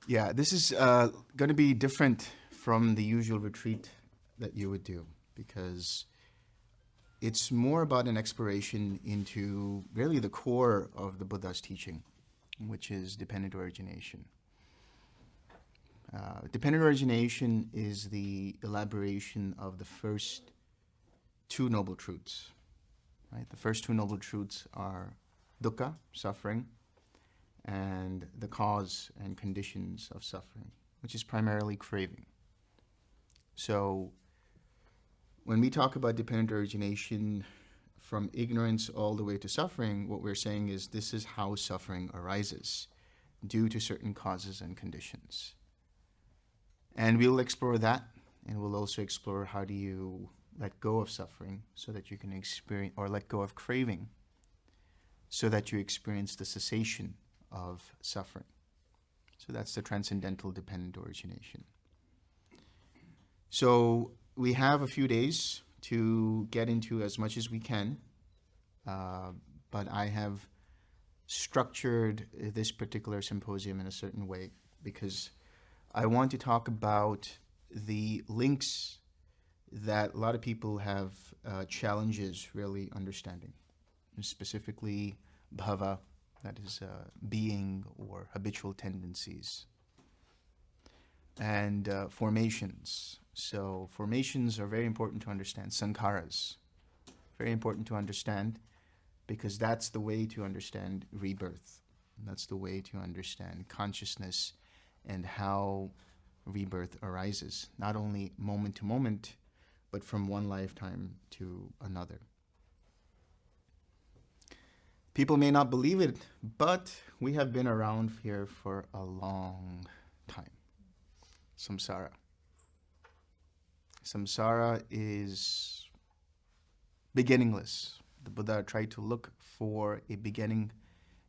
Yeah, this is going to be different from the usual retreat that you would do because it's more about an exploration into really the core of the Buddha's teaching, which is dependent origination. Dependent origination is the elaboration of the first two noble truths. Right? The first two noble truths are dukkha, suffering, and the cause and conditions of suffering, which is primarily craving. So when we talk about dependent origination from ignorance all the way to suffering, what we're saying is this is how suffering arises due to certain causes and conditions. And we'll explore that, and we'll also explore how do you let go of suffering so that you can experience, or let go of craving so that you experience the cessation of suffering. So that's the transcendental dependent origination. So we have a few days to get into as much as we can, but I have structured this particular symposium in a certain way because I want to talk about the links that a lot of people have challenges really understanding, and specifically bhava, that is being or habitual tendencies, and formations. So formations are very important to understand. Sankharas, very important to understand because that's the way to understand rebirth. That's the way to understand consciousness and how rebirth arises, not only moment to moment, but from one lifetime to another. People may not believe it, but we have been around here for a long time. Samsara. Samsara is beginningless. The Buddha tried to look for a beginning,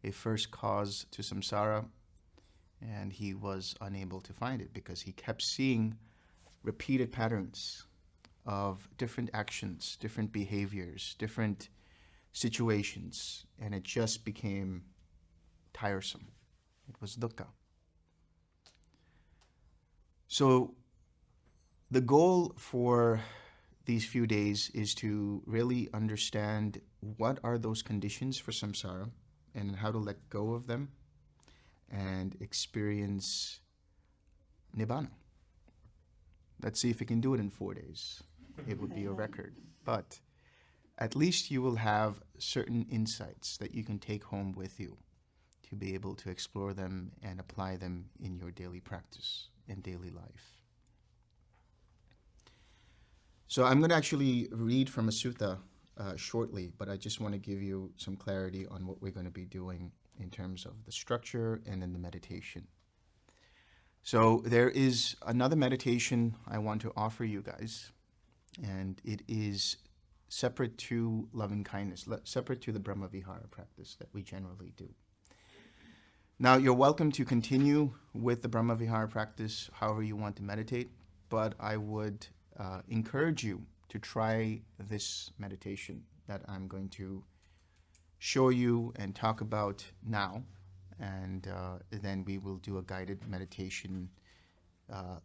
a first cause to samsara, and he was unable to find it because he kept seeing repeated patterns of different actions, different behaviors, different situations, and it just became tiresome. It was dukkha. So the goal for these few days is to really understand what are those conditions for samsara and how to let go of them and experience nibbana. Let's see if we can do it in 4 days. It would be a record. But at least you will have certain insights that you can take home with you to be able to explore them and apply them in your daily practice and daily life. So I'm going to actually read from a sutta shortly, but I just want to give you some clarity on what we're going to be doing in terms of the structure and then the meditation. So there is another meditation I want to offer you guys, and it is separate to loving kindness, separate to the Brahma Vihara practice that we generally do. Now, you're welcome to continue with the Brahma Vihara practice however you want to meditate, but I would encourage you to try this meditation that I'm going to show you and talk about now, and then we will do a guided meditation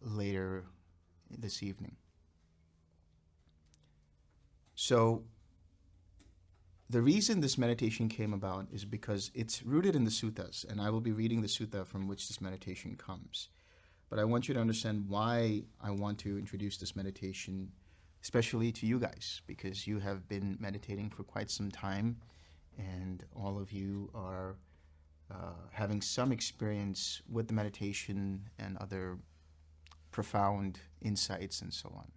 later this evening. So the reason this meditation came about is because it's rooted in the suttas, and I will be reading the sutta from which this meditation comes. But I want you to understand why I want to introduce this meditation, especially to you guys, because you have been meditating for quite some time, and all of you are having some experience with the meditation and other profound insights and so on.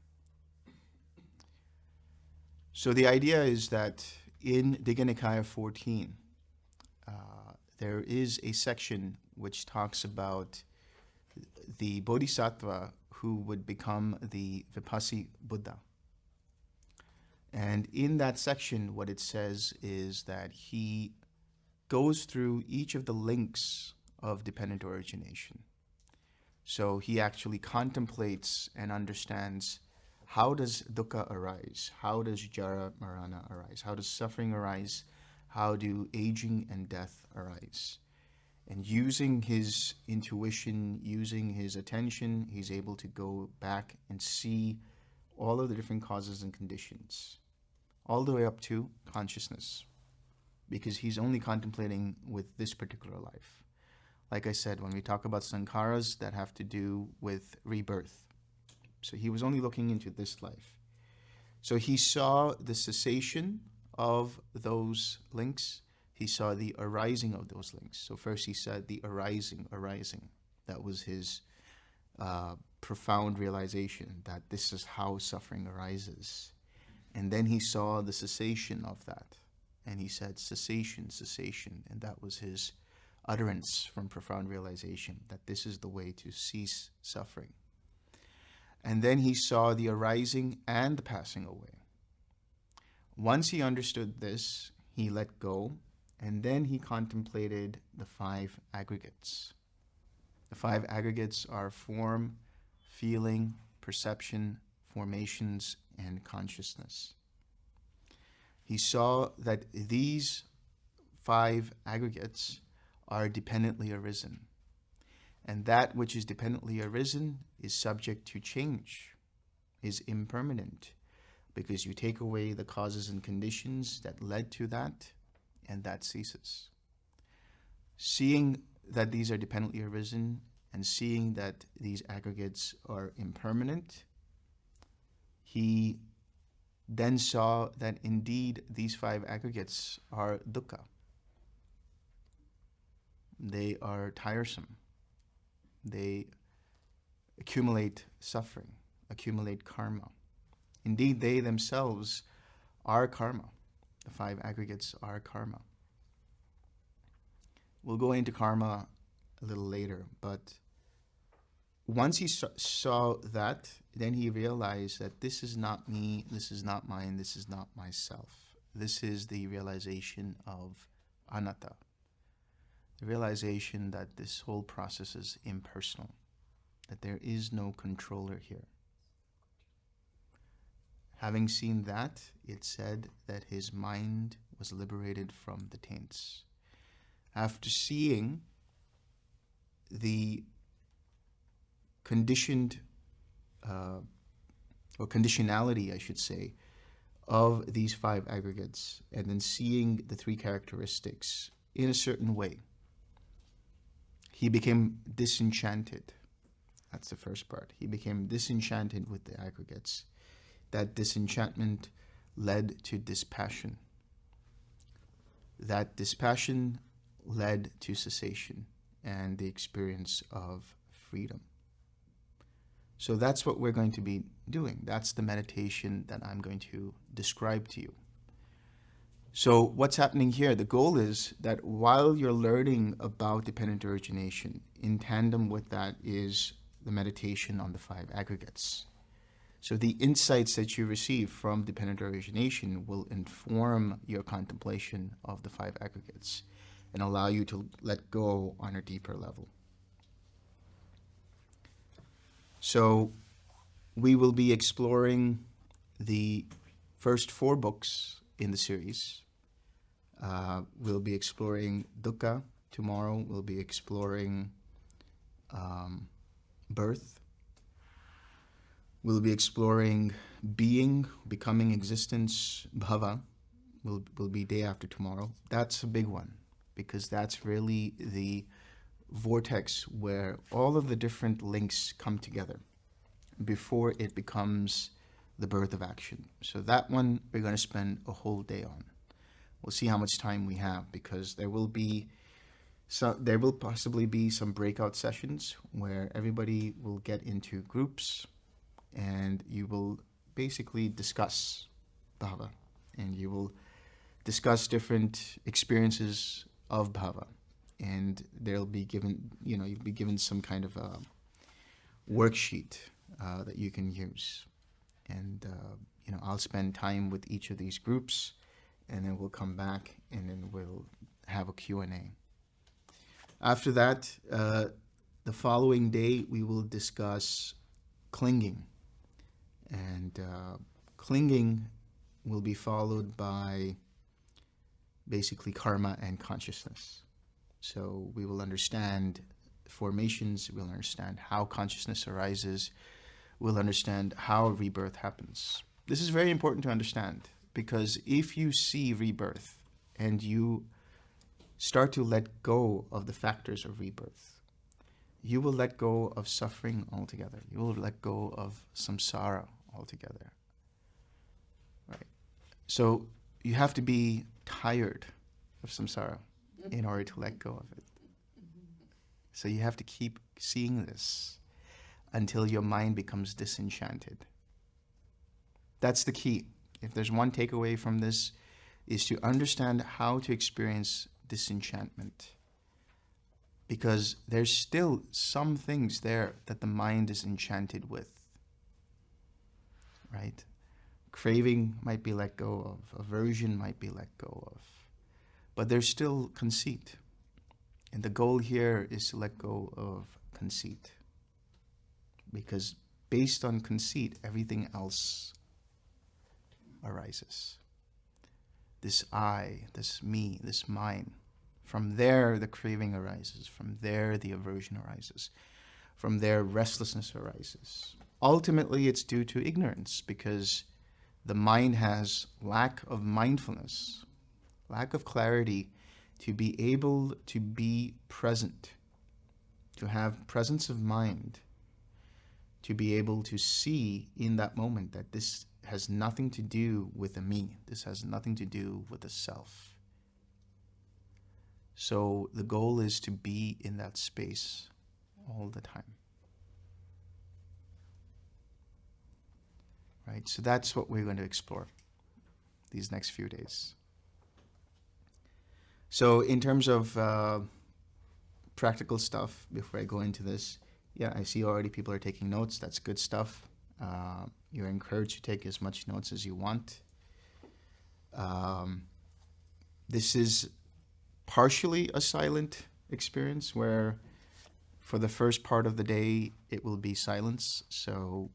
So the idea is that in Digha Nikaya 14, there is a section which talks about the bodhisattva who would become the Vipassi Buddha. And in that section, what it says is that he goes through each of the links of dependent origination. So he actually contemplates and understands, how does dukkha arise? How does jara marana arise? How does suffering arise? How do aging and death arise? And using his intuition, using his attention, he's able to go back and see all of the different causes and conditions, all the way up to consciousness, because he's only contemplating with this particular life. Like I said, when we talk about sankharas that have to do with rebirth, so he was only looking into this life. So he saw the cessation of those links. He saw the arising of those links. So first he said the arising. That was his profound realization that this is how suffering arises. And then he saw the cessation of that. And he said cessation. And that was his utterance from profound realization that this is the way to cease suffering. And then he saw the arising and the passing away. Once he understood this, he let go, and then he contemplated the 5 aggregates. The 5 aggregates are form, feeling, perception, formations, and consciousness. He saw that these 5 aggregates are dependently arisen. And that which is dependently arisen is subject to change, is impermanent, because you take away the causes and conditions that led to that, and that ceases. Seeing that these are dependently arisen and seeing that these aggregates are impermanent, he then saw that indeed these 5 aggregates are dukkha. They are tiresome. They accumulate suffering, accumulate karma. Indeed, they themselves are karma. The 5 aggregates are karma. We'll go into karma a little later, but once he saw that, then he realized that this is not me, this is not mine, this is not myself. This is the realization of anatta. The realization that this whole process is impersonal, that there is no controller here. Having seen that, it said that his mind was liberated from the taints. After seeing the conditioned, or conditionality, I should say, of these 5 aggregates, and then seeing the 3 characteristics in a certain way, he became disenchanted. That's the first part. He became disenchanted with the aggregates. That disenchantment led to dispassion. That dispassion led to cessation and the experience of freedom. So that's what we're going to be doing. That's the meditation that I'm going to describe to you. So what's happening here? The goal is that while you're learning about dependent origination, in tandem with that is the meditation on the 5 aggregates. So the insights that you receive from dependent origination will inform your contemplation of the 5 aggregates and allow you to let go on a deeper level. So we will be exploring the first 4 books in the series. We'll be exploring dukkha. Tomorrow we'll be exploring birth. We'll be exploring being, becoming, existence, bhava. Will be day after tomorrow. That's a big one, because that's really the vortex where all of the different links come together before it becomes the birth of action. So that one we're going to spend a whole day on. We'll see how much time we have, because there will possibly be some breakout sessions where everybody will get into groups and you will basically discuss bhava, and you will discuss different experiences of bhava, and you'll be given some kind of a worksheet that you can use, and I'll spend time with each of these groups, and then we'll come back and then we'll have a Q&A. After that, the following day we will discuss clinging, and clinging will be followed by basically karma and consciousness. So we will understand formations, we'll understand how consciousness arises, we'll understand how rebirth happens. This is very important to understand, because if you see rebirth and you start to let go of the factors of rebirth, you will let go of suffering altogether. You will let go of samsara altogether. Right? So you have to be tired of samsara in order to let go of it. So you have to keep seeing this until your mind becomes disenchanted. That's the key. If there's one takeaway from this, is to understand how to experience disenchantment. Because there's still some things there that the mind is enchanted with. Right? Craving might be let go of. Aversion might be let go of. But there's still conceit. And the goal here is to let go of conceit. Because based on conceit, everything else arises. This I, this me, this mine. From there, the craving arises. From there, the aversion arises. From there, restlessness arises. Ultimately, it's due to ignorance, because the mind has lack of mindfulness, lack of clarity to be able to be present, to have presence of mind, to be able to see in that moment that this has nothing to do with a me. This has nothing to do with a self. So the goal is to be in that space all the time. Right? So that's what we're going to explore these next few days. So in terms of practical stuff, before I go into this, yeah, I see already people are taking notes. That's good stuff. You're encouraged to take as much notes as you want. This is partially a silent experience where for the first part of the day it will be silence. So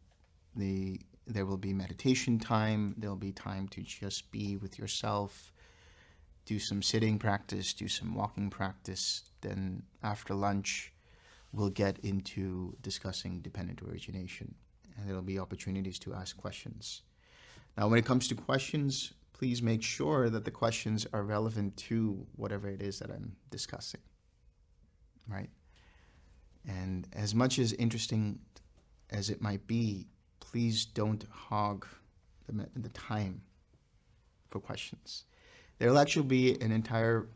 there will be meditation time. There'll be time to just be with yourself, do some sitting practice, do some walking practice. Then after lunch, we'll get into discussing dependent origination. And there'll be opportunities to ask questions. Now, when it comes to questions, please make sure that the questions are relevant to whatever it is that I'm discussing, right? And as much as interesting as it might be, please don't hog the time for questions. There will actually be an entire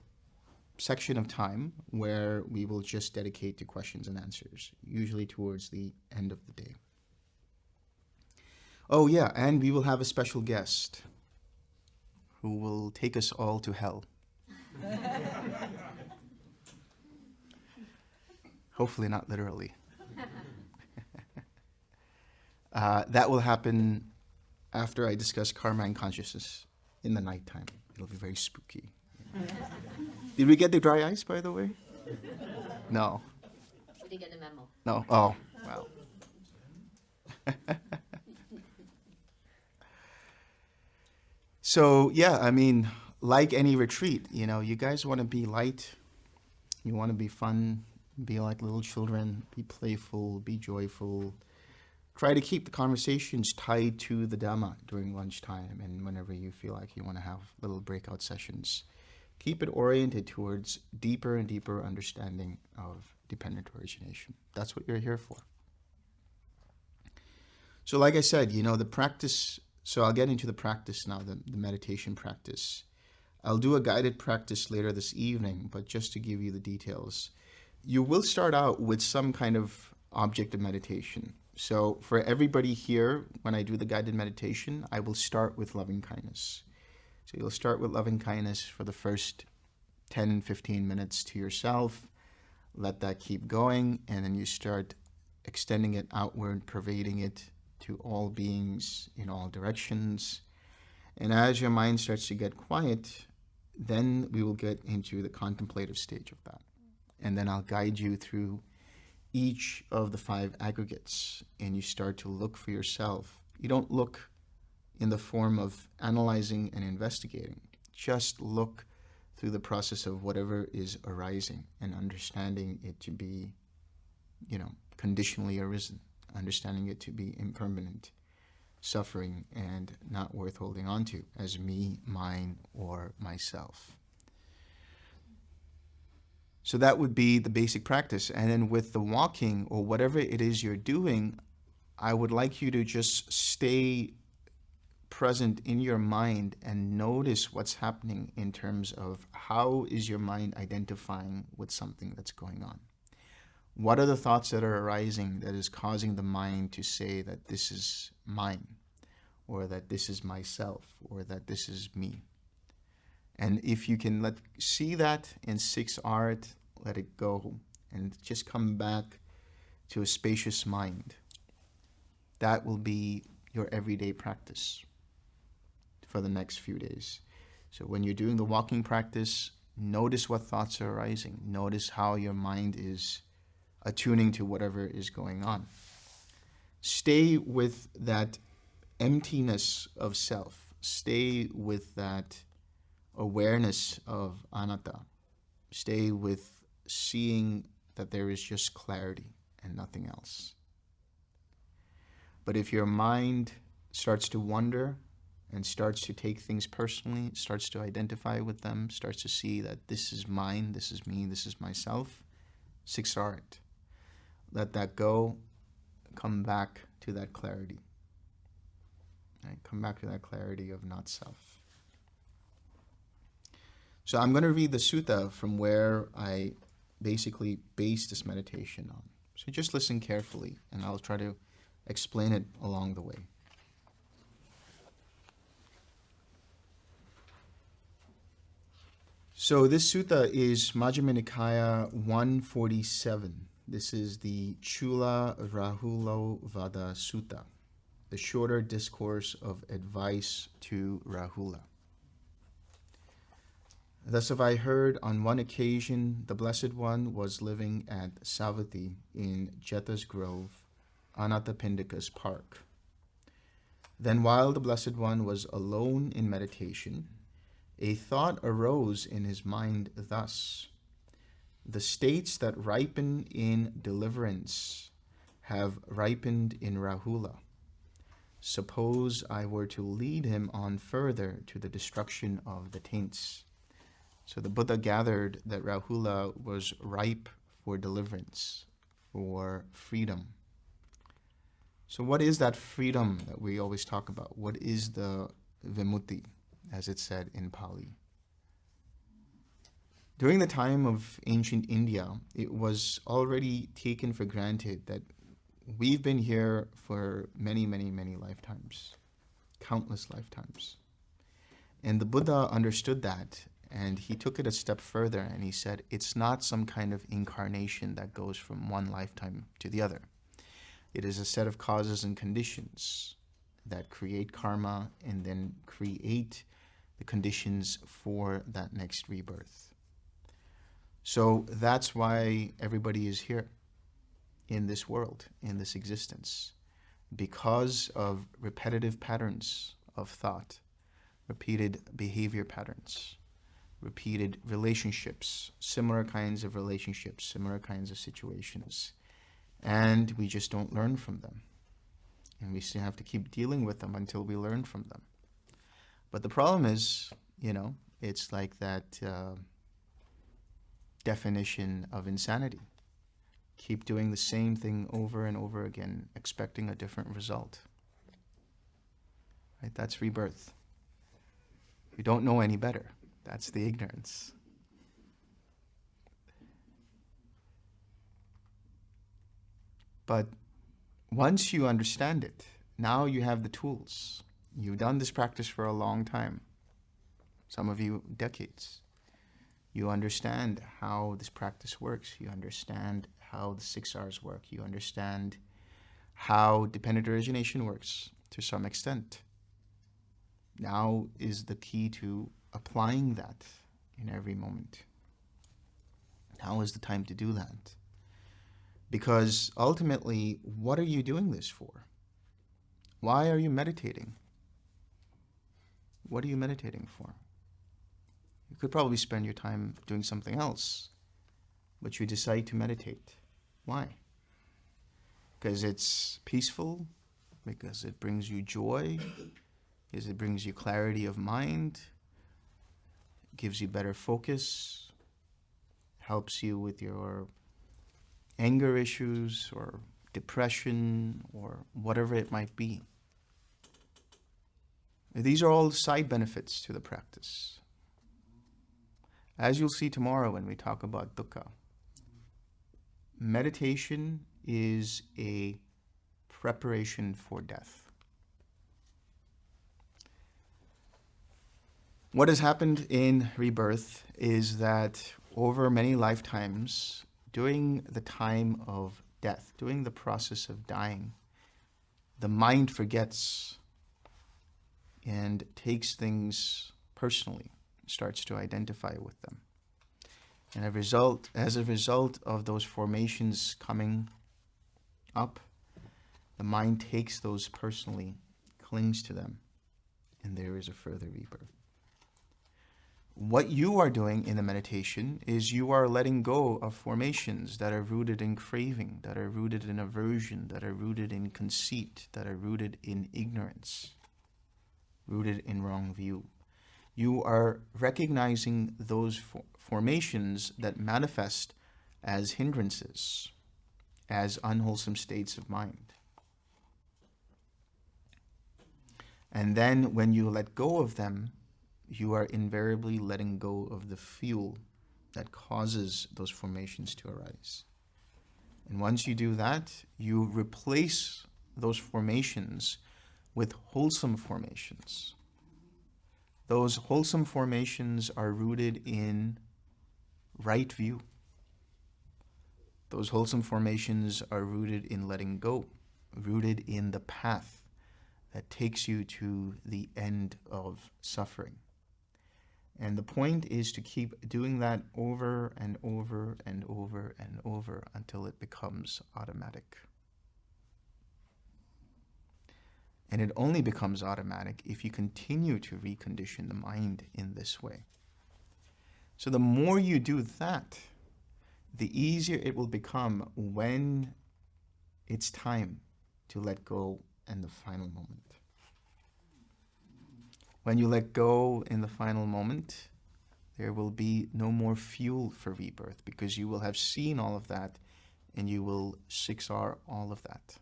section of time where we will just dedicate to questions and answers, usually towards the end of the day. Oh yeah, and we will have a special guest who will take us all to hell. Hopefully not literally. That will happen after I discuss karma and consciousness in the nighttime. It'll be very spooky. Did we get the dry ice, by the way? No. We didn't get the memo. No? Oh, wow. So, yeah, I mean, like any retreat, you guys want to be light. You want to be fun, be like little children, be playful, be joyful. Try to keep the conversations tied to the Dhamma during lunchtime and whenever you feel like you want to have little breakout sessions. Keep it oriented towards deeper and deeper understanding of dependent origination. That's what you're here for. So like I said, the practice, so I'll get into the practice now, the meditation practice. I'll do a guided practice later this evening, but just to give you the details. You will start out with some kind of object of meditation. So for everybody here, when I do the guided meditation, I will start with loving kindness. So you'll start with loving kindness for the first 10, 15 minutes to yourself. Let that keep going, and then you start extending it outward, pervading it to all beings in all directions. And as your mind starts to get quiet, then we will get into the contemplative stage of that. And then I'll guide you through each of the 5 aggregates, and you start to look for yourself. You don't look in the form of analyzing and investigating. Just look through the process of whatever is arising and understanding it to be, conditionally arisen, understanding it to be impermanent, suffering, and not worth holding on to as me, mine, or myself. So that would be the basic practice. And then with the walking or whatever it is you're doing, I would like you to just stay present in your mind and notice what's happening in terms of how is your mind identifying with something that's going on. What are the thoughts that are arising that is causing the mind to say that this is mine, or that this is myself, or that this is me? And if you can see that in 6 art, let it go, and just come back to a spacious mind. That will be your everyday practice for the next few days. So when you're doing the walking practice, notice what thoughts are arising. Notice how your mind is attuning to whatever is going on. Stay with that emptiness of self. Stay with that awareness of anatta. Stay with seeing that there is just clarity and nothing else. But if your mind starts to wander and starts to take things personally, starts to identify with them, starts to see that this is mine, this is me, this is myself, 6 art. Let that go. Come back to that clarity. Right? Come back to that clarity of not self. So I'm going to read the sutta from where I basically base this meditation on. So just listen carefully, and I'll try to explain it along the way. So this sutta is Majjhima Nikaya 147. This is the Chula Rahulo Vada Sutta, the shorter discourse of advice to Rahula. Thus have I heard, on one occasion the Blessed One was living at Savatthi in Jeta's Grove, Anathapindika's park. Then while the Blessed One was alone in meditation, a thought arose in his mind thus: the states that ripen in deliverance have ripened in Rahula. Suppose I were to lead him on further to the destruction of the taints. So the Buddha gathered that Rahula was ripe for deliverance, for freedom. So what is that freedom that we always talk about? What is the vimutti, as it's said in Pali? During the time of ancient India, it was already taken for granted that we've been here for many, many, many lifetimes, countless lifetimes. And the Buddha understood that, and he took it a step further, and he said, it's not some kind of incarnation that goes from one lifetime to the other. It is a set of causes and conditions that create karma and then create the conditions for that next rebirth. So that's why everybody is here in this world, in this existence, because of repetitive patterns of thought, repeated behavior patterns, repeated relationships, similar kinds of relationships, similar kinds of situations. And we just don't learn from them. And we still have to keep dealing with them until we learn from them. But the problem is, it's like that definition of insanity. Keep doing the same thing over and over again, expecting a different result. Right? That's rebirth. You don't know any better. That's the ignorance. But once you understand it, now you have the tools. You've done this practice for a long time. Some of you, decades. You understand how this practice works. You understand how the 6 R's work. You understand how dependent origination works to some extent. Now is the key to applying that in every moment. Now is the time to do that. Because ultimately, what are you doing this for? Why are you meditating? What are you meditating for? You could probably spend your time doing something else, but you decide to meditate. Why? Because it's peaceful, because it brings you joy, because it brings you clarity of mind, gives you better focus, helps you with your anger issues or depression or whatever it might be. These are all side benefits to the practice. As you'll see tomorrow when we talk about dukkha, meditation is a preparation for death. What has happened in rebirth is that over many lifetimes, during the time of death, during the process of dying, the mind forgets and takes things personally, starts to identify with them. And as a result of those formations coming up, the mind takes those personally, clings to them, and there is a further rebirth. What you are doing in the meditation is you are letting go of formations that are rooted in craving, that are rooted in aversion, that are rooted in conceit, that are rooted in ignorance, rooted in wrong view. You are recognizing those formations that manifest as hindrances, as unwholesome states of mind. And then when you let go of them, you are invariably letting go of the fuel that causes those formations to arise. And once you do that, you replace those formations with wholesome formations. Those wholesome formations are rooted in right view. Those wholesome formations are rooted in letting go, rooted in the path that takes you to the end of suffering. And the point is to keep doing that over and over and over and over until it becomes automatic. And it only becomes automatic if you continue to recondition the mind in this way. So the more you do that, the easier it will become when it's time to let go in the final moment. When you let go in the final moment, there will be no more fuel for rebirth because you will have seen all of that and you will 6R all of that.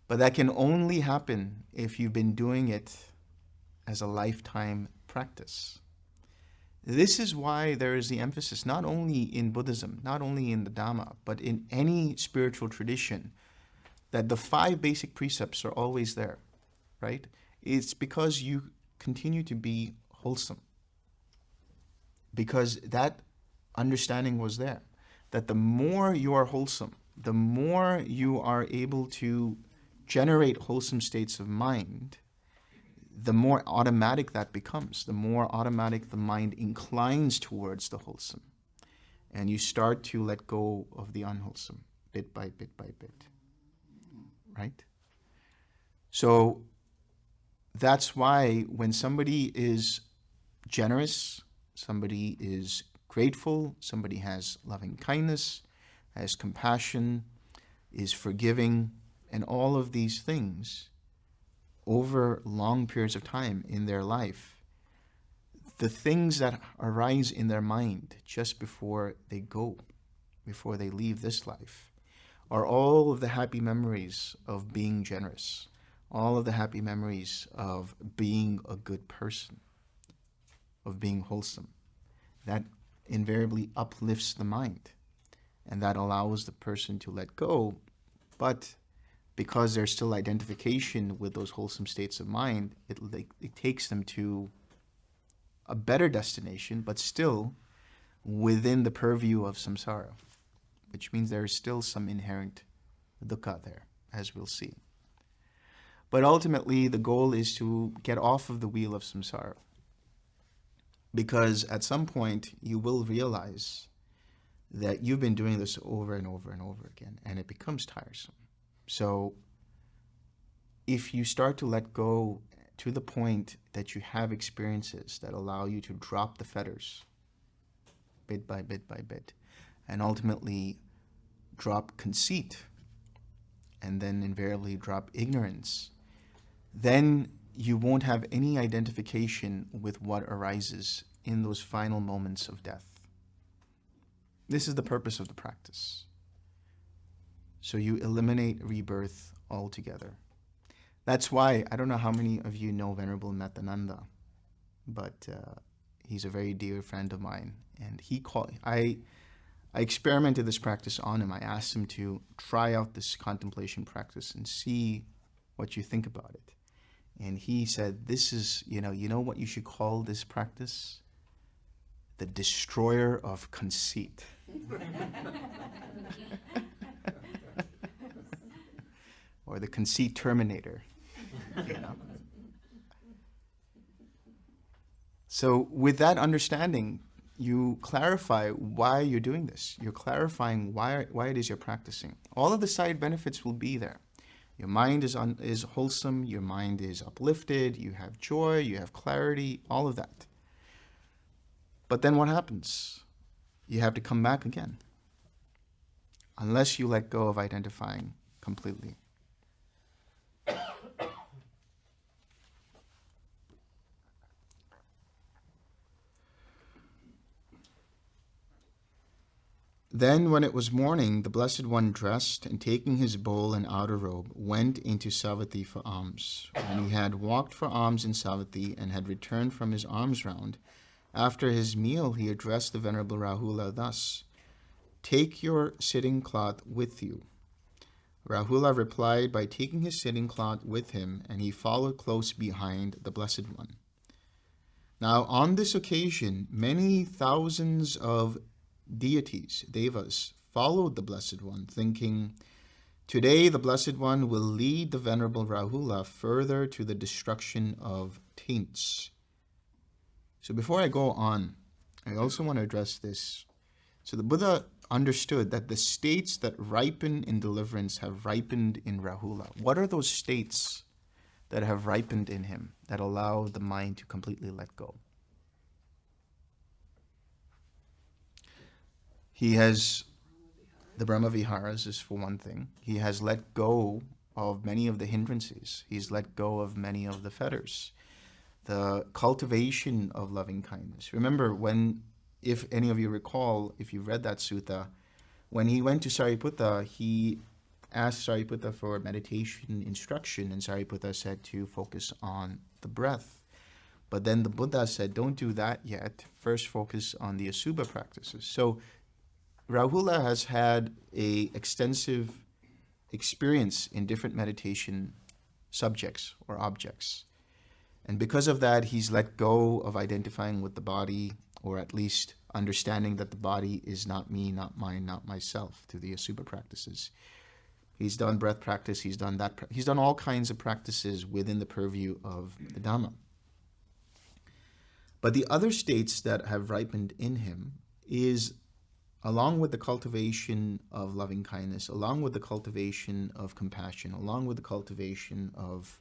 But that can only happen if you've been doing it as a lifetime practice. This is why there is the emphasis, not only in Buddhism, not only in the Dhamma, but in any spiritual tradition, that the 5 basic precepts are always there, right? It's because you continue to be wholesome. Because that understanding was there. That the more you are wholesome, the more you are able to generate wholesome states of mind, the more automatic that becomes. The more automatic the mind inclines towards the wholesome. And you start to let go of the unwholesome, bit by bit by bit. Right? So that's why when somebody is generous, somebody is grateful, somebody has loving kindness, has compassion, is forgiving, and all of these things over long periods of time in their life, the things that arise in their mind just before they go, before they leave this life, are all of the happy memories of being generous, all of the happy memories of being a good person, of being wholesome. That invariably uplifts the mind, and that allows the person to let go. But because there's still identification with those wholesome states of mind, it takes them to a better destination, but still within the purview of samsara, which means there is still some inherent dukkha there, as we'll see. But ultimately, the goal is to get off of the wheel of samsara. Because at some point, you will realize that you've been doing this over and over and over again, and it becomes tiresome. So if you start to let go to the point that you have experiences that allow you to drop the fetters bit by bit by bit, and ultimately drop conceit, and then invariably drop ignorance, then you won't have any identification with what arises in those final moments of death. This is the purpose of the practice. So you eliminate rebirth altogether. That's why, I don't know how many of you know Venerable Metananda, but he's a very dear friend of mine. And I experimented this practice on him. I asked him to try out this contemplation practice and see what you think about it. And he said, this is, you know what you should call this practice? The destroyer of conceit. Or the conceit terminator. So with that understanding, you clarify why you're doing this. You're clarifying why it is you're practicing. All of the side benefits will be there. Your mind is wholesome, your mind is uplifted, you have joy, you have clarity, all of that. But then what happens? You have to come back again. Unless you let go of identifying completely. Then when it was morning, the Blessed One dressed, and taking his bowl and outer robe, went into Savatthi for alms. When he had walked for alms in Savatthi, and had returned from his alms round, after his meal he addressed the Venerable Rahula thus, "Take your sitting cloth with you." Rahula replied by taking his sitting cloth with him, and he followed close behind the Blessed One. Now on this occasion, many thousands of deities, devas, followed the Blessed One, thinking, "Today the Blessed One will lead the Venerable Rahula further to the destruction of taints." So before I go on, I also want to address this. So the Buddha understood that the states that ripen in deliverance have ripened in Rahula. What are those states that have ripened in him that allow the mind to completely let go? He has, the Brahma Viharas is for one thing. He has let go of many of the hindrances. He's let go of many of the fetters. The cultivation of loving kindness. Remember if any of you recall, if you've read that sutta, when he went to Sariputta, he asked Sariputta for meditation instruction, and Sariputta said to focus on the breath. But then the Buddha said, don't do that yet. First focus on the Asubha practices. So Rahula has had an extensive experience in different meditation subjects or objects. And because of that, he's let go of identifying with the body, or at least understanding that the body is not me, not mine, not myself, through the Asubha practices. He's done breath practice, he's done that. He's done all kinds of practices within the purview of the Dhamma. But the other states that have ripened in him is, along with the cultivation of loving kindness, along with the cultivation of compassion, along with the cultivation of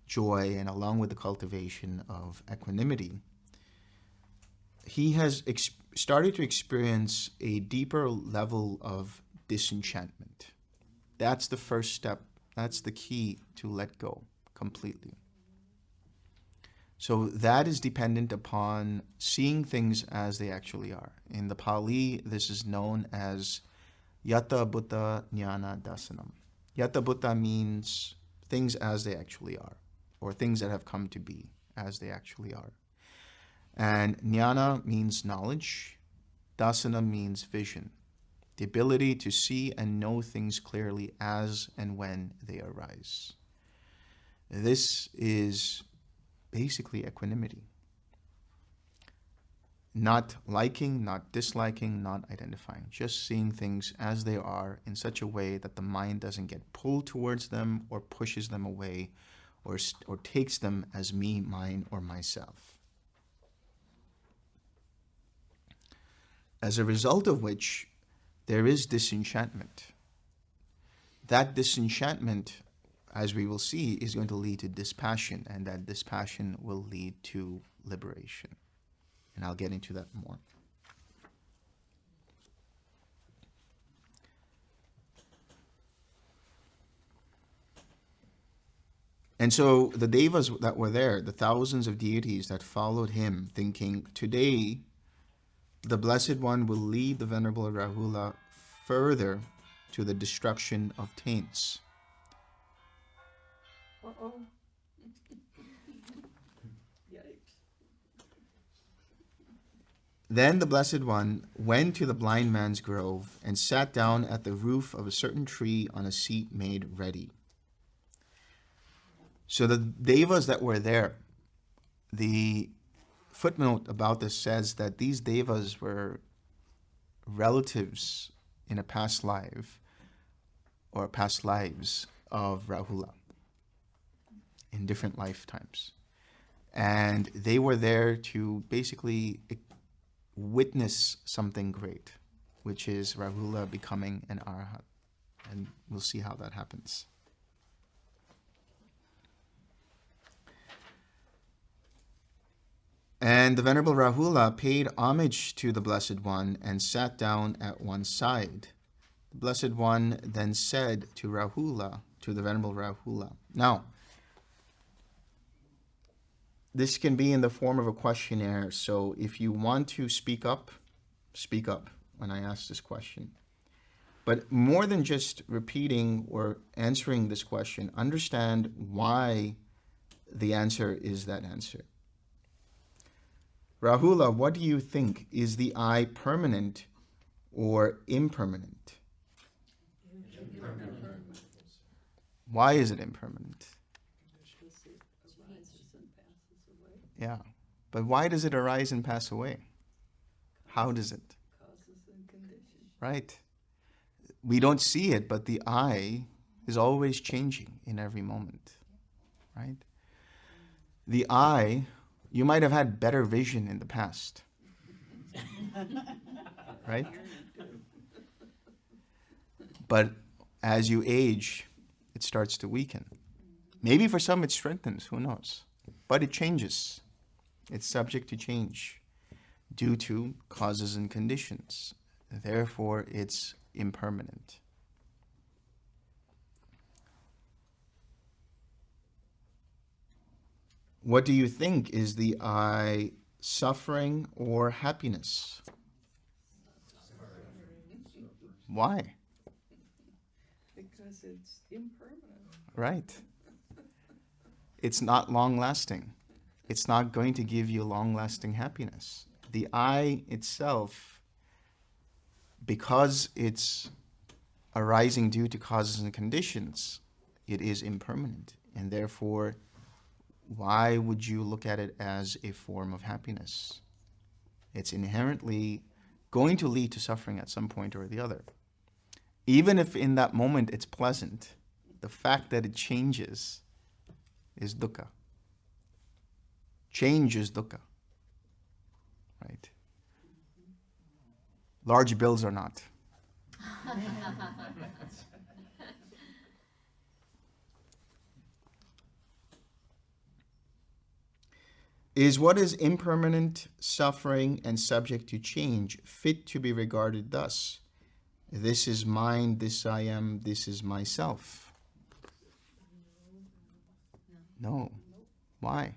joy, and along with the cultivation of equanimity, he has started to experience a deeper level of disenchantment. That's the first step. That's the key to let go completely. So that is dependent upon seeing things as they actually are. In the Pali, this is known as Yata Bhuta Jnana Dasanam. Yata Bhuta means things as they actually are, or things that have come to be as they actually are. And Jnana means knowledge. Dasana means vision. The ability to see and know things clearly as and when they arise. This is basically equanimity. Not liking, not disliking, not identifying. Just seeing things as they are in such a way that the mind doesn't get pulled towards them or pushes them away or takes them as me, mine, or myself. As a result of which, there is disenchantment. That disenchantment as we will see, is going to lead to dispassion, and that dispassion will lead to liberation. And I'll get into that more. And so the devas that were there, the thousands of deities that followed him, thinking, today the Blessed One will lead the Venerable Rahula further to the destruction of taints. Uh-oh. Yikes. Then the Blessed One went to the blind man's grove and sat down at the roof of a certain tree on a seat made ready. So the devas that were there, the footnote about this says that these devas were relatives in a past life or past lives of Rahula in different lifetimes. And they were there to basically witness something great, which is Rahula becoming an Arhat. And we'll see how that happens. And the Venerable Rahula paid homage to the Blessed One and sat down at one side. The Blessed One then said to Rahula, to the Venerable Rahula. Now, this can be in the form of a questionnaire, so if you want to speak up when I ask this question. But more than just repeating or answering this question, understand why the answer is that answer. Rahula, what do you think? Is the I permanent or impermanent? Impermanent. Why is it impermanent? Because it arises and passes away. Yeah, but why does it arise and pass away? How does it? Causes and conditions. Right. We don't see it, but the I is always changing in every moment. Right? The I, you might have had better vision in the past. Right? But as you age, it starts to weaken. Maybe for some it strengthens, who knows? But it changes. It's subject to change due to causes and conditions. Therefore, it's impermanent. What do you think? Is the I suffering or happiness? Why? Because it's impermanent. Right. It's not long-lasting. It's not going to give you long-lasting happiness. The I itself, because it's arising due to causes and conditions, it is impermanent. And therefore, why would you look at it as a form of happiness? It's inherently going to lead to suffering at some point or the other. Even if in that moment it's pleasant, the fact that it changes is dukkha. Change is dukkha. Right? Large bills are not. Is what is impermanent, suffering, and subject to change fit to be regarded thus? This is mine, this I am, this is myself. No. Why?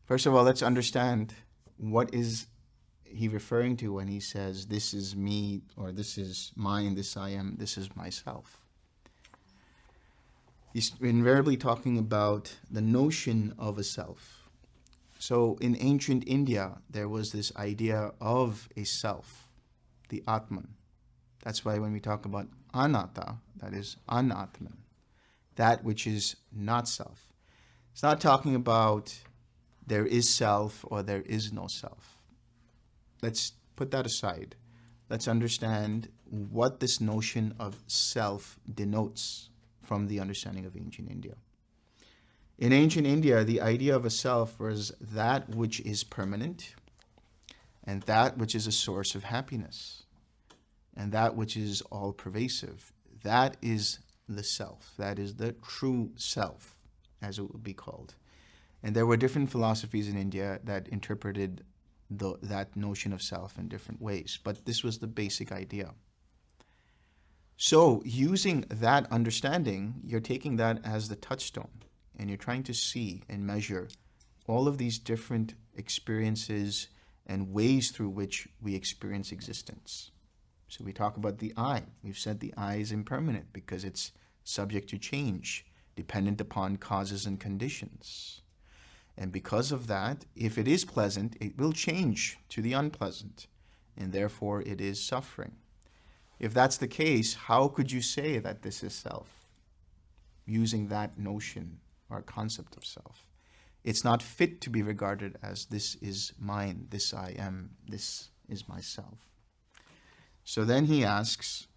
First of all, let's understand what is he referring to when he says, this is me, or this is mine, this I am, this is myself. He's invariably talking about the notion of a self. So in ancient India, there was this idea of a self, the Atman. That's why when we talk about anatta, that is anatman, that which is not self. It's not talking about there is self or there is no self. Let's put that aside. Let's understand what this notion of self denotes from the understanding of ancient India. In ancient India, the idea of a self was that which is permanent and that which is a source of happiness and that which is all-pervasive. That is the self. That is the true self, as it would be called. And there were different philosophies in India that interpreted that notion of self in different ways. But this was the basic idea. So using that understanding, you're taking that as the touchstone, and you're trying to see and measure all of these different experiences and ways through which we experience existence. So we talk about the I. We've said the I is impermanent because it's subject to change, dependent upon causes and conditions. And because of that, if it is pleasant, it will change to the unpleasant, and therefore it is suffering. If that's the case, how could you say that this is self, using that notion or concept of self? It's not fit to be regarded as this is mine, this I am, this is myself. So then he asks,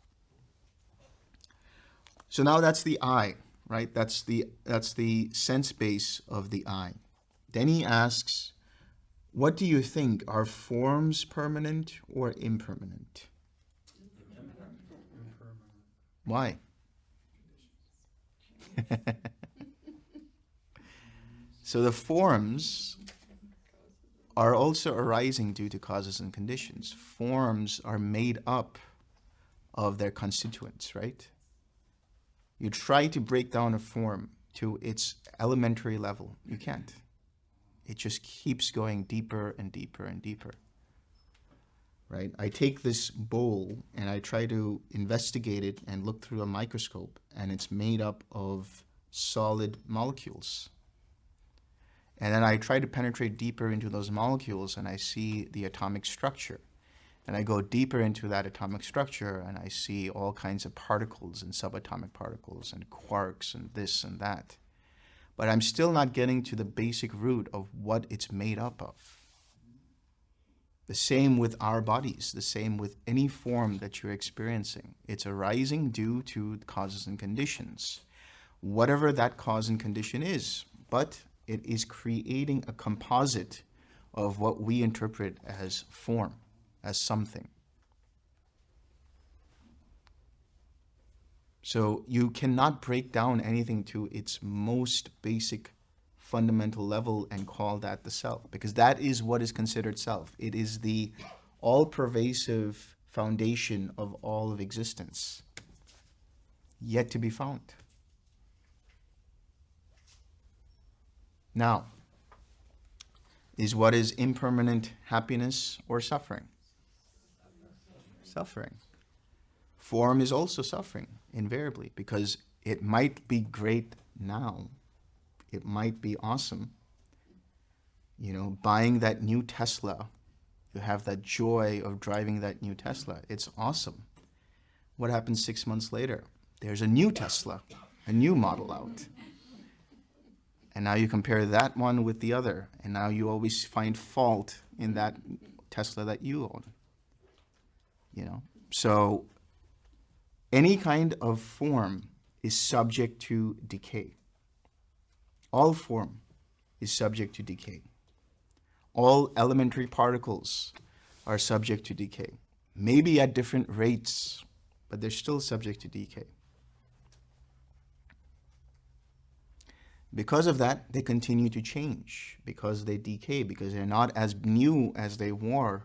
so now that's the I, right? That's the sense base of the I. Then he asks, what do you think? Are forms permanent or impermanent? Why? So the forms are also arising due to causes and conditions. Forms are made up of their constituents, right? You try to break down a form to its elementary level. You can't. It just keeps going deeper and deeper and deeper. Right? I take this bowl and I try to investigate it and look through a microscope, and it's made up of solid molecules. And then I try to penetrate deeper into those molecules and I see the atomic structure. And I go deeper into that atomic structure and I see all kinds of particles and subatomic particles and quarks and this and that. But I'm still not getting to the basic root of what it's made up of. The same with our bodies, the same with any form that you're experiencing. It's arising due to causes and conditions, whatever that cause and condition is. But it is creating a composite of what we interpret as form, as something. So you cannot break down anything to its most basic fundamental level and call that the self, because that is what is considered self. It is the all-pervasive foundation of all of existence, yet to be found. Now, is what is impermanent happiness or suffering? Suffering. Form is also suffering, invariably, because it might be great now. It might be awesome. You know, buying that new Tesla, you have that joy of driving that new Tesla. It's awesome. What happens 6 months later? There's a new Tesla, a new model out. And now you compare that one with the other, and now you always find fault in that Tesla that you own. You know, so any kind of form is subject to decay. All form is subject to decay. All elementary particles are subject to decay. Maybe at different rates, but they're still subject to decay. Because of that, they continue to change, because they decay, because they're not as new as they were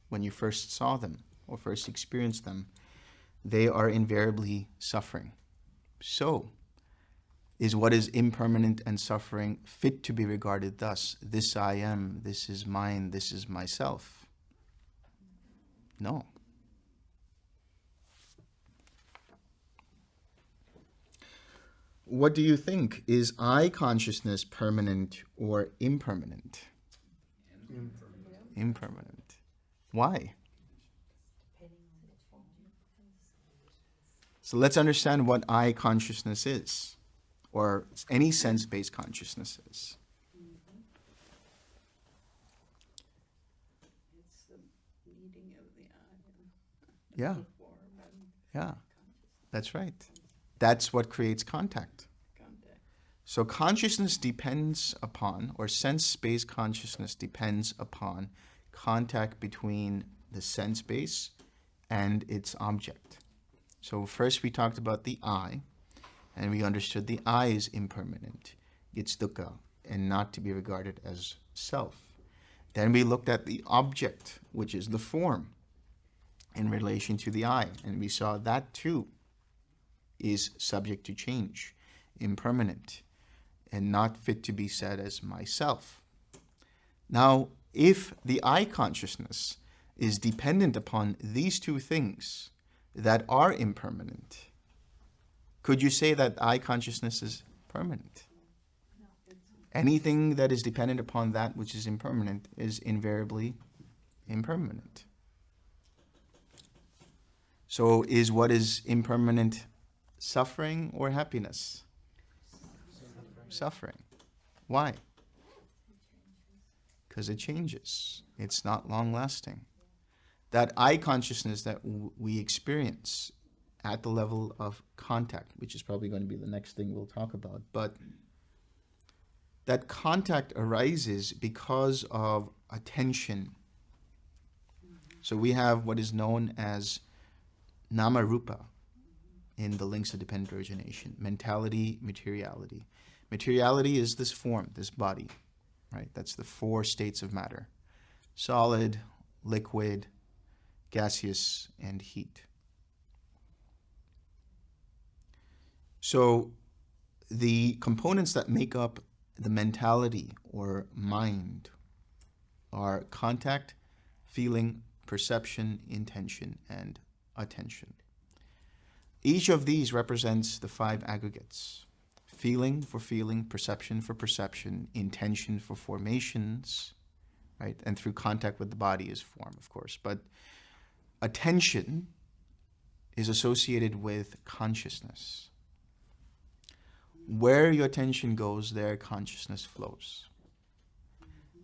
when you first saw them or first experienced them. They are invariably suffering. So, is what is impermanent and suffering fit to be regarded thus? This I am, this is mine, this is myself. No. What do you think? Is I consciousness permanent or impermanent? Impermanent. Why? So let's understand what I consciousness is, or any sense-based consciousness is. It's the meeting of the eye and Yeah. the form and Yeah, that's right. That's what creates contact. contact. So consciousness depends upon, or sense-based consciousness depends upon, contact between the sense base and its object. So first we talked about the I, and we understood the I is impermanent. It's dukkha, and not to be regarded as self. Then we looked at the object, which is the form, in relation to the I, and we saw that too is subject to change, impermanent, and not fit to be said as myself. Now, if the I consciousness is dependent upon these two things that are impermanent, could you say that I consciousness is permanent? Anything that is dependent upon that which is impermanent is invariably impermanent. So is what is impermanent suffering or happiness? Suffering. Why? Because it changes. It's not long-lasting. That I consciousness that we experience at the level of contact, which is probably going to be the next thing we'll talk about, but that contact arises because of attention. So we have what is known as nama rupa in the links of dependent origination: mentality, materiality. Materiality is this form, this body, right? That's the four states of matter: solid, liquid, gaseous, and heat. So the components that make up the mentality or mind are contact, feeling, perception, intention, and attention. Each of these represents the five aggregates: feeling for feeling, perception for perception, intention for formations, right? And through contact with the body is form, of course. But attention is associated with consciousness. Where your attention goes, there consciousness flows.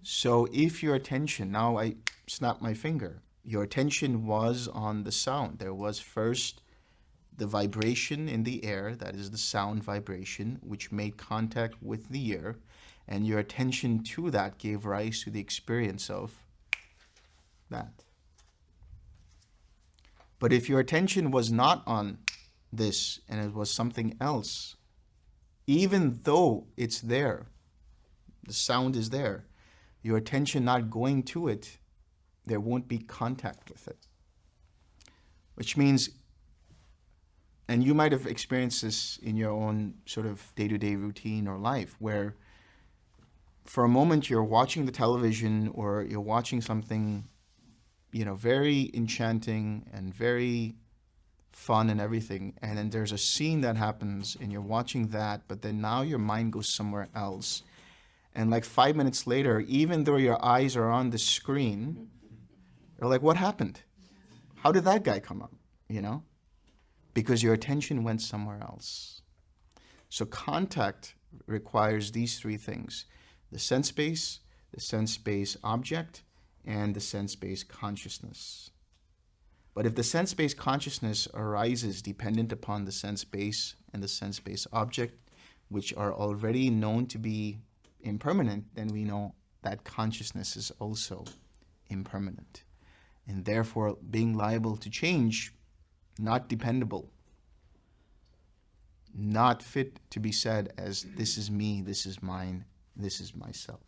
So if your attention, now I snap my finger, your attention was on the sound. There was first the vibration in the air, that is the sound vibration, which made contact with the ear, and your attention to that gave rise to the experience of that. But if your attention was not on this and it was something else, even though it's there, the sound is there, your attention not going to it, there won't be contact with it. Which means, and you might have experienced this in your own sort of day-to-day routine or life, where for a moment you're watching the television or you're watching something, very enchanting and very fun and everything, and then there's a scene that happens and you're watching that, but then now your mind goes somewhere else. And like 5 minutes later, even though your eyes are on the screen, you're like, what happened? How did that guy come up? Because your attention went somewhere else. So contact requires these three things: the sense-based object, and the sense-based consciousness. But if the sense-based consciousness arises dependent upon the sense-based and the sense-based object, which are already known to be impermanent, then we know that consciousness is also impermanent. And therefore, being liable to change, not dependable, not fit to be said as this is me, this is mine, this is myself.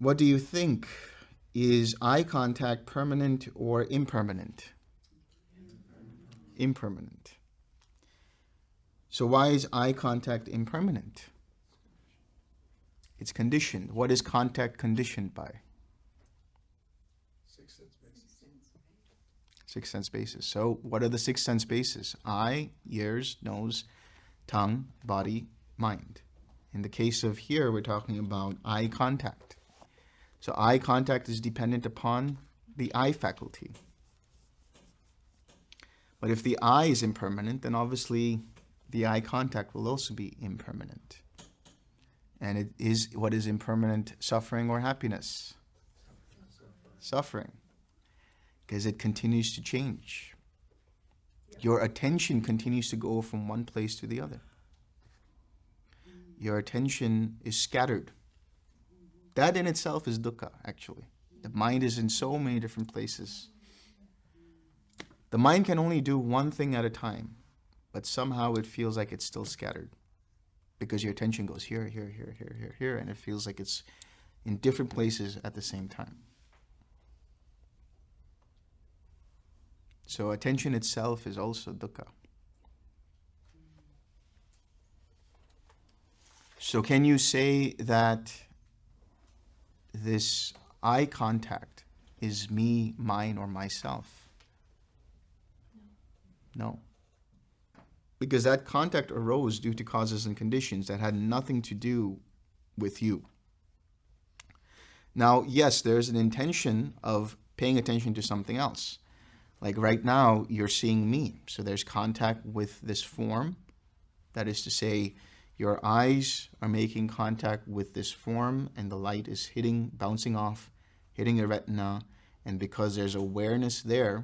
What do you think? Is eye contact permanent or impermanent? Impermanent. So why is eye contact impermanent? It's conditioned. What is contact conditioned by? Six sense bases. So what are the six sense bases? Eye, ears, nose, tongue, body, mind. In the case of here, we're talking about eye contact. So eye contact is dependent upon the eye faculty. But if the eye is impermanent, then obviously the eye contact will also be impermanent. And it is, what is impermanent, suffering or happiness? Suffering. Because it continues to change. Your attention continues to go from one place to the other. Your attention is scattered. That in itself is dukkha, actually. The mind is in so many different places. The mind can only do one thing at a time, but somehow it feels like it's still scattered because your attention goes here, here, here, here, here, here, and it feels like it's in different places at the same time. So attention itself is also dukkha. So can you say that this eye contact is me, mine, or myself? No. Because that contact arose due to causes and conditions that had nothing to do with you. Now, yes, there's an intention of paying attention to something else. Like right now, you're seeing me. So there's contact with this form. That is to say, your eyes are making contact with this form and the light is hitting, bouncing off, hitting your retina. And because there's awareness there,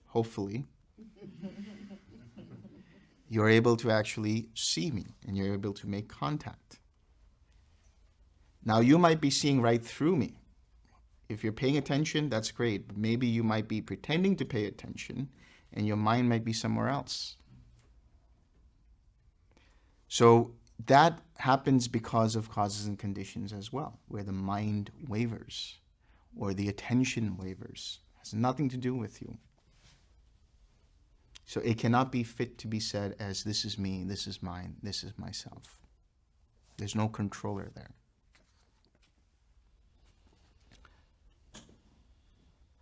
hopefully, you're able to actually see me and you're able to make contact. Now, you might be seeing right through me. If you're paying attention, that's great. But maybe you might be pretending to pay attention and your mind might be somewhere else. So that happens because of causes and conditions as well, where the mind wavers or the attention wavers. It has nothing to do with you. So it cannot be fit to be said as this is me, this is mine, this is myself. There's no controller there.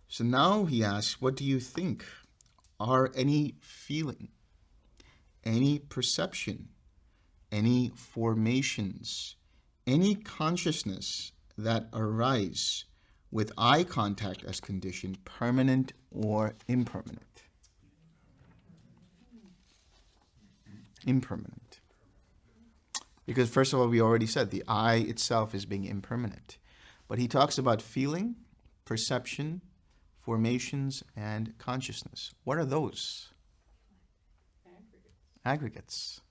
So now he asks, what do you think? Are any feeling, any perception, any formations, any consciousness that arise with eye contact as condition permanent or impermanent? Impermanent. Because first of all, we already said the eye itself is being impermanent. But he talks about feeling, perception, formations, and consciousness. What are those? Aggregates.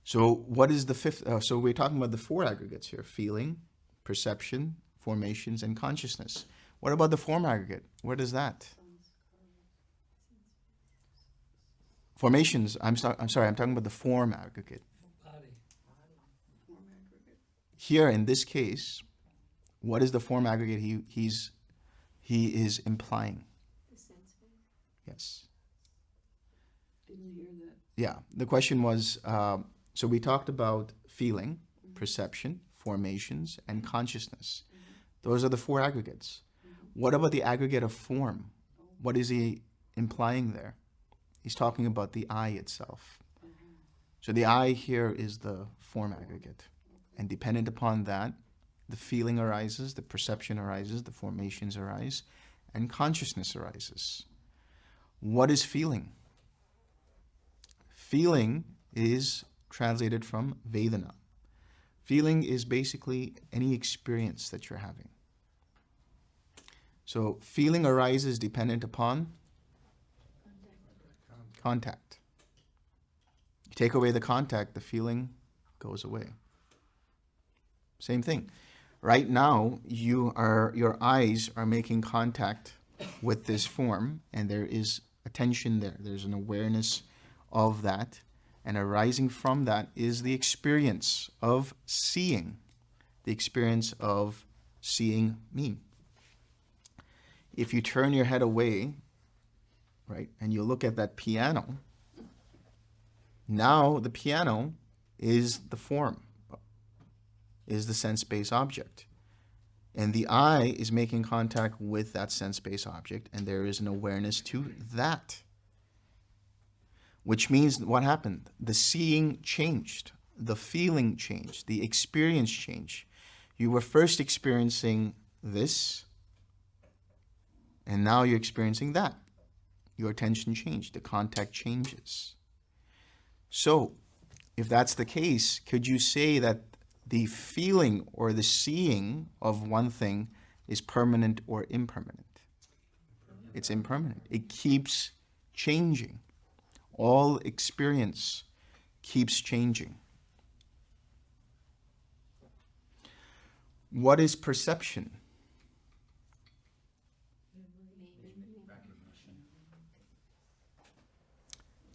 So what is the fifth? So we're talking about the four aggregates here: feeling, perception, formations, and consciousness. What about the form aggregate? What is that? Formations. I'm sorry. I'm talking about the form aggregate. Form aggregate. Here in this case, what is the form aggregate he is implying? The sense base. Yes. Didn't hear that. Yeah. The question was, so we talked about feeling, perception, formations, and consciousness. Those are the four aggregates. What about the aggregate of form? What is he implying there? He's talking about the eye itself. So the eye here is the form aggregate. And dependent upon that, the feeling arises, the perception arises, the formations arise, and consciousness arises. What is feeling? Feeling is translated from Vedana. Feeling is basically any experience that you're having. So feeling arises dependent upon contact. You take away the contact, the feeling goes away. Same thing. Right now, your eyes are making contact with this form, and there is attention there. There's an awareness of that, and arising from that is the experience of seeing, the experience of seeing me. If you turn your head away, right, and you look at that piano, now the piano is the form, is the sense-based object. And the eye is making contact with that sense-based object, and there is an awareness to that. Which means what happened? The seeing changed, the feeling changed, the experience changed. You were first experiencing this, and now you're experiencing that. Your attention changed, the contact changes. So, if that's the case, could you say that the feeling or the seeing of one thing is permanent or impermanent? It's impermanent. It keeps changing. All experience keeps changing. What is perception?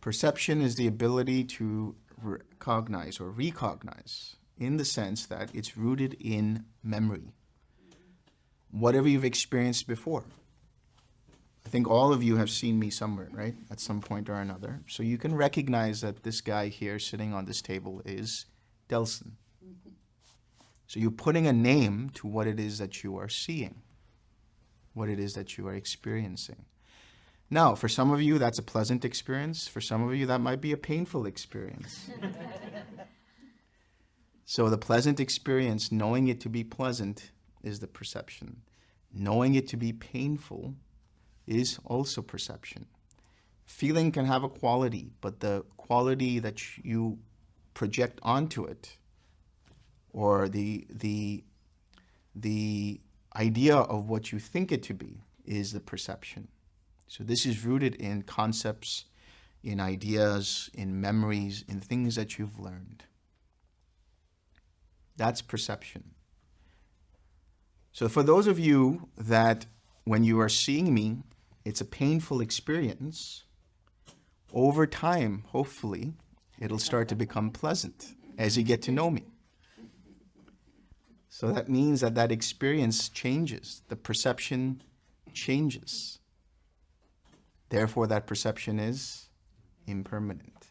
Perception is the ability to recognize or recognize, in the sense that it's rooted in memory. Whatever you've experienced before. I think all of you have seen me somewhere, right? At some point or another. So you can recognize that this guy here sitting on this table is Delson. So you're putting a name to what it is that you are seeing, what it is that you are experiencing. Now, for some of you, that's a pleasant experience. For some of you, that might be a painful experience. So the pleasant experience, knowing it to be pleasant, is the perception. Knowing it to be painful is also perception. Feeling can have a quality, but the quality that you project onto it, or the idea of what you think it to be, is the perception. So this is rooted in concepts, in ideas, in memories, in things that you've learned. That's perception. So for those of you that when you are seeing me, it's a painful experience, over time, hopefully, it'll start to become pleasant as you get to know me. So that means that that experience changes. The perception changes. Therefore, that perception is impermanent.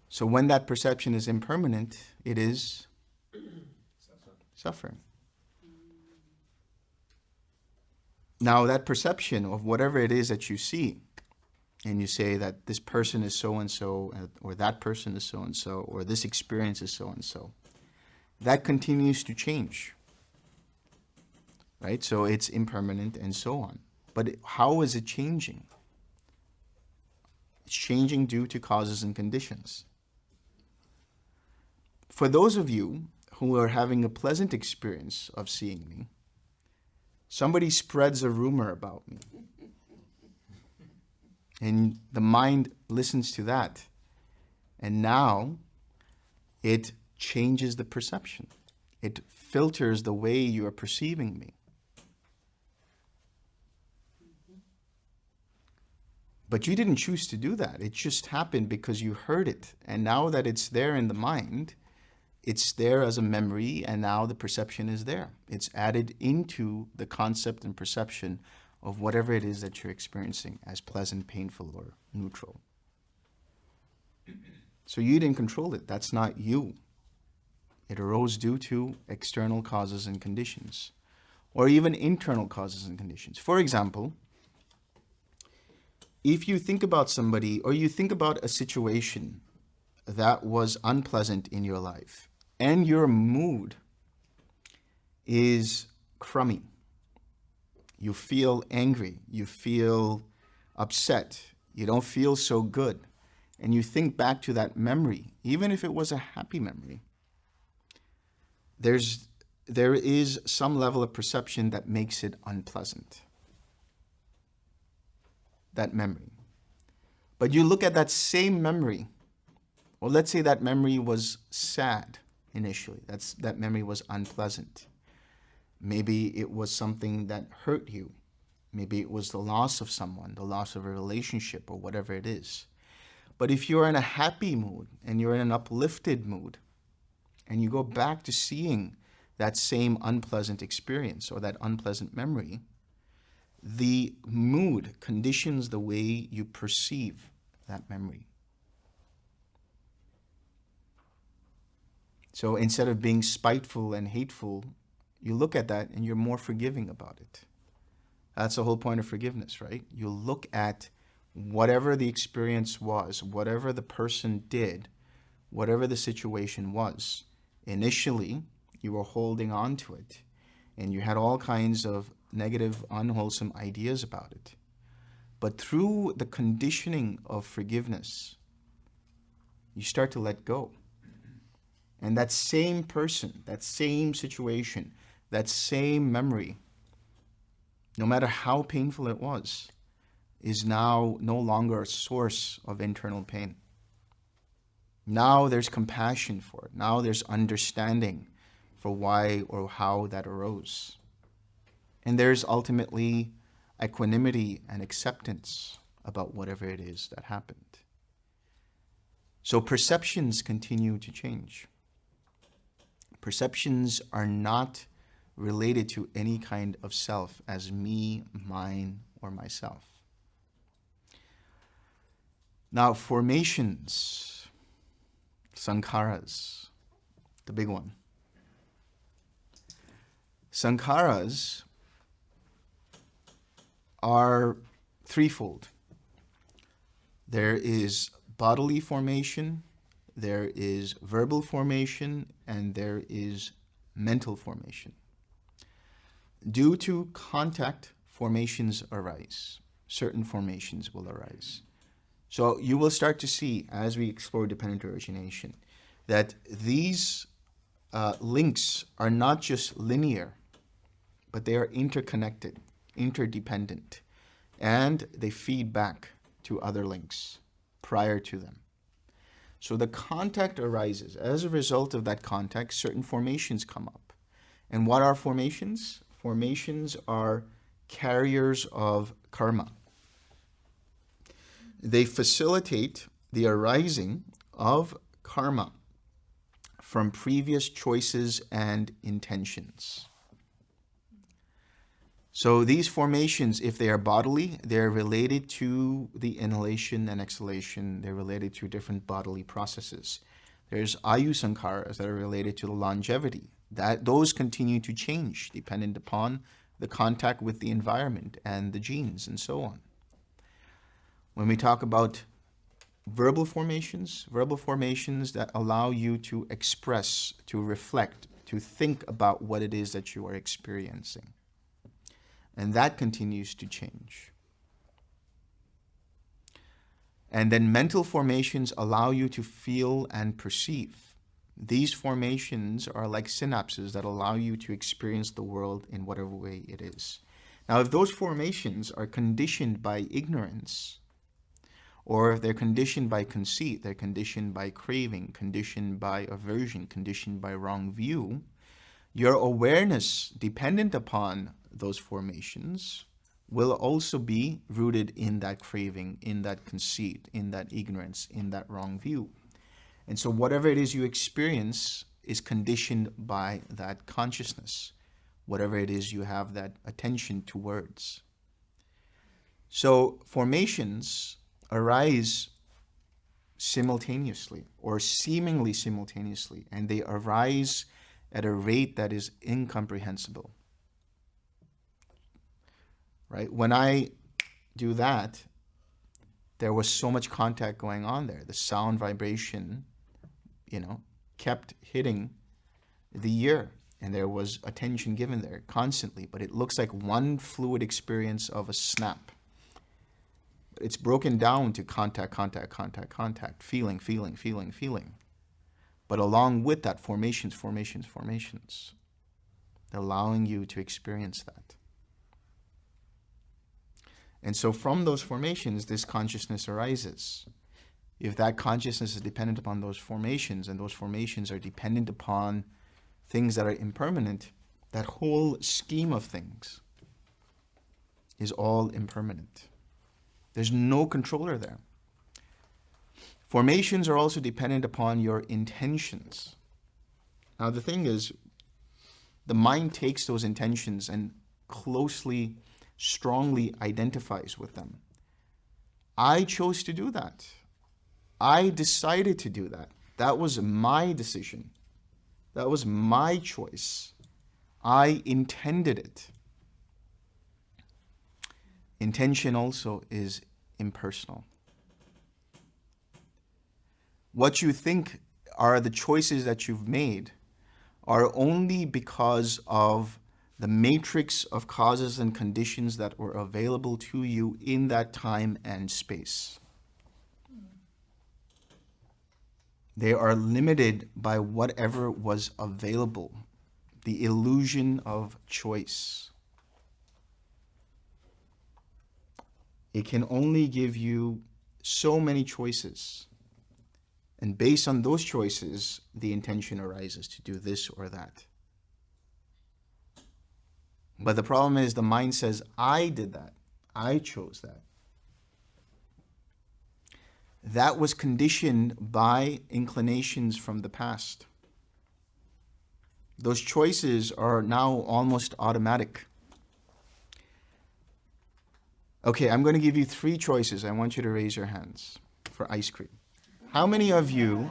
So when that perception is impermanent, it is suffering. Now, that perception of whatever it is that you see, and you say that this person is so-and-so, or that person is so-and-so, or this experience is so-and-so, that continues to change. Right? So it's impermanent and so on. But how is it changing? It's changing due to causes and conditions. For those of you who are having a pleasant experience of seeing me, somebody spreads a rumor about me. And the mind listens to that. And now it changes the perception. It filters the way you are perceiving me. But you didn't choose to do that. It just happened because you heard it. And now that it's there in the mind, it's there as a memory, and now the perception is there. It's added into the concept and perception of whatever it is that you're experiencing as pleasant, painful, or neutral. So you didn't control it. That's not you. It arose due to external causes and conditions, or even internal causes and conditions. For example, if you think about somebody, or you think about a situation that was unpleasant in your life, and your mood is crummy, you feel angry, you feel upset, you don't feel so good, and you think back to that memory, even if it was a happy memory, there is some level of perception that makes it unpleasant. That memory. But you look at that same memory, or let's say that memory was sad initially. That memory was unpleasant. Maybe it was something that hurt you. Maybe it was the loss of someone, the loss of a relationship, or whatever it is. But if you're in a happy mood and you're in an uplifted mood, and you go back to seeing that same unpleasant experience or that unpleasant memory, the mood conditions the way you perceive that memory. So instead of being spiteful and hateful, you look at that and you're more forgiving about it. That's the whole point of forgiveness, right? You look at whatever the experience was, whatever the person did, whatever the situation was. Initially, you were holding on to it, and you had all kinds of negative, unwholesome ideas about it. But through the conditioning of forgiveness, you start to let go. And that same person, that same situation, that same memory, no matter how painful it was, is now no longer a source of internal pain. Now there's compassion for it. Now there's understanding for why or how that arose. And there's ultimately equanimity and acceptance about whatever it is that happened. So perceptions continue to change. Perceptions are not related to any kind of self as me, mine, or myself. Now, formations, sankharas, the big one. Sankharas are threefold. There is bodily formation, there is verbal formation, and there is mental formation. Due to contact, formations arise. Certain formations will arise. So you will start to see, as we explore dependent origination, that these links are not just linear, but they are interconnected, interdependent, and they feed back to other links prior to them. So the contact arises. As a result of that contact, certain formations come up. And what are formations? Formations are carriers of karma. They facilitate the arising of karma from previous choices and intentions. So these formations, if they are bodily, they're related to the inhalation and exhalation. They're related to different bodily processes. There's ayu sankharas that are related to the longevity. Those continue to change dependent upon the contact with the environment and the genes and so on. When we talk about verbal formations that allow you to express, to reflect, to think about what it is that you are experiencing. And that continues to change. And then mental formations allow you to feel and perceive. These formations are like synapses that allow you to experience the world in whatever way it is. Now, if those formations are conditioned by ignorance, or if they're conditioned by conceit, they're conditioned by craving, conditioned by aversion, conditioned by wrong view, your awareness dependent upon those formations will also be rooted in that craving, in that conceit, in that ignorance, in that wrong view. And so whatever it is you experience is conditioned by that consciousness, whatever it is you have that attention towards. So formations arise simultaneously or seemingly simultaneously, and they arise at a rate that is incomprehensible. Right? When I do that, there was so much contact going on there. The sound vibration, kept hitting the ear, and there was attention given there constantly, but it looks like one fluid experience of a snap. It's broken down to contact, feeling. But along with that, formations, allowing you to experience that. And so from those formations, this consciousness arises. If that consciousness is dependent upon those formations, and those formations are dependent upon things that are impermanent, that whole scheme of things is all impermanent. There's no controller there. Formations are also dependent upon your intentions. Now the thing is, the mind takes those intentions and closely, strongly identifies with them. I chose to do that. I decided to do that. That was my decision. That was my choice. I intended it. Intention also is impersonal. What you think are the choices that you've made are only because of the matrix of causes and conditions that were available to you in that time and space. They are limited by whatever was available, the illusion of choice. It can only give you so many choices. And based on those choices, the intention arises to do this or that. But the problem is the mind says, I did that. I chose that. That was conditioned by inclinations from the past. Those choices are now almost automatic. Okay, I'm going to give you 3 choices. I want you to raise your hands for ice cream. How many of you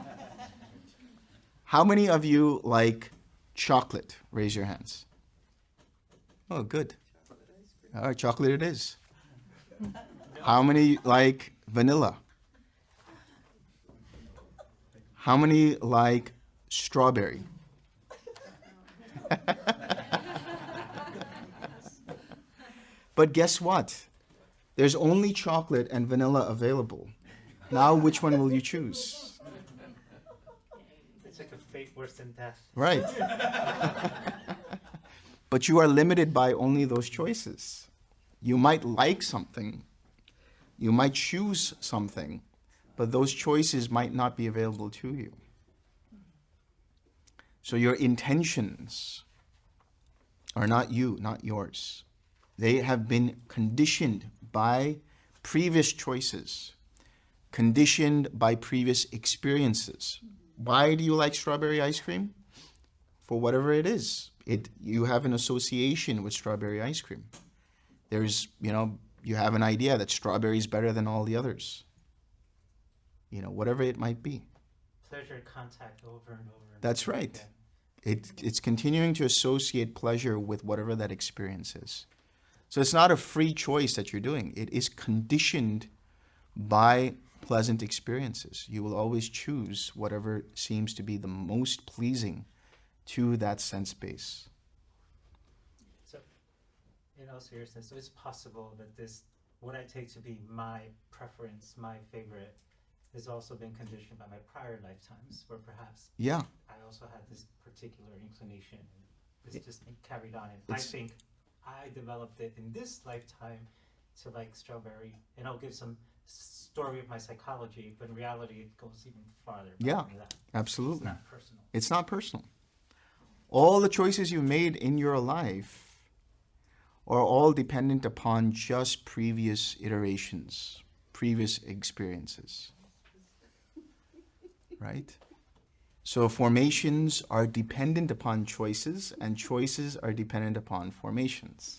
like chocolate? Raise your hands. Oh, good. All right, chocolate it is. How many like vanilla? How many like strawberry? But guess what? There's only chocolate and vanilla available. Now, which one will you choose? It's like a fate worse than death. Right. But you are limited by only those choices. You might like something, you might choose something, but those choices might not be available to you. So your intentions are not you, not yours. They have been conditioned by previous choices, conditioned by previous experiences. Why do you like strawberry ice cream? For whatever it is. You have an association with strawberry ice cream. There's, you have an idea that strawberry is better than all the others. Whatever it might be. Pleasure contact over and over. That's over right. again. It's continuing to associate pleasure with whatever that experience is. So it's not a free choice that you're doing. It is conditioned by pleasant experiences. You will always choose whatever seems to be the most pleasing to that sense base. So, in all seriousness, so it's possible that what I take to be my preference, my favorite, has also been conditioned by my prior lifetimes, where perhaps Yeah. I also had this particular inclination, and this just carried on. And I think I developed it in this lifetime to like strawberry, and I'll give some story of my psychology, but in reality it goes even farther back Yeah, than that. absolutely. It's not personal. It's not personal. All the choices you made in your life are all dependent upon just previous iterations, previous experiences. Right? So formations are dependent upon choices, and choices are dependent upon formations.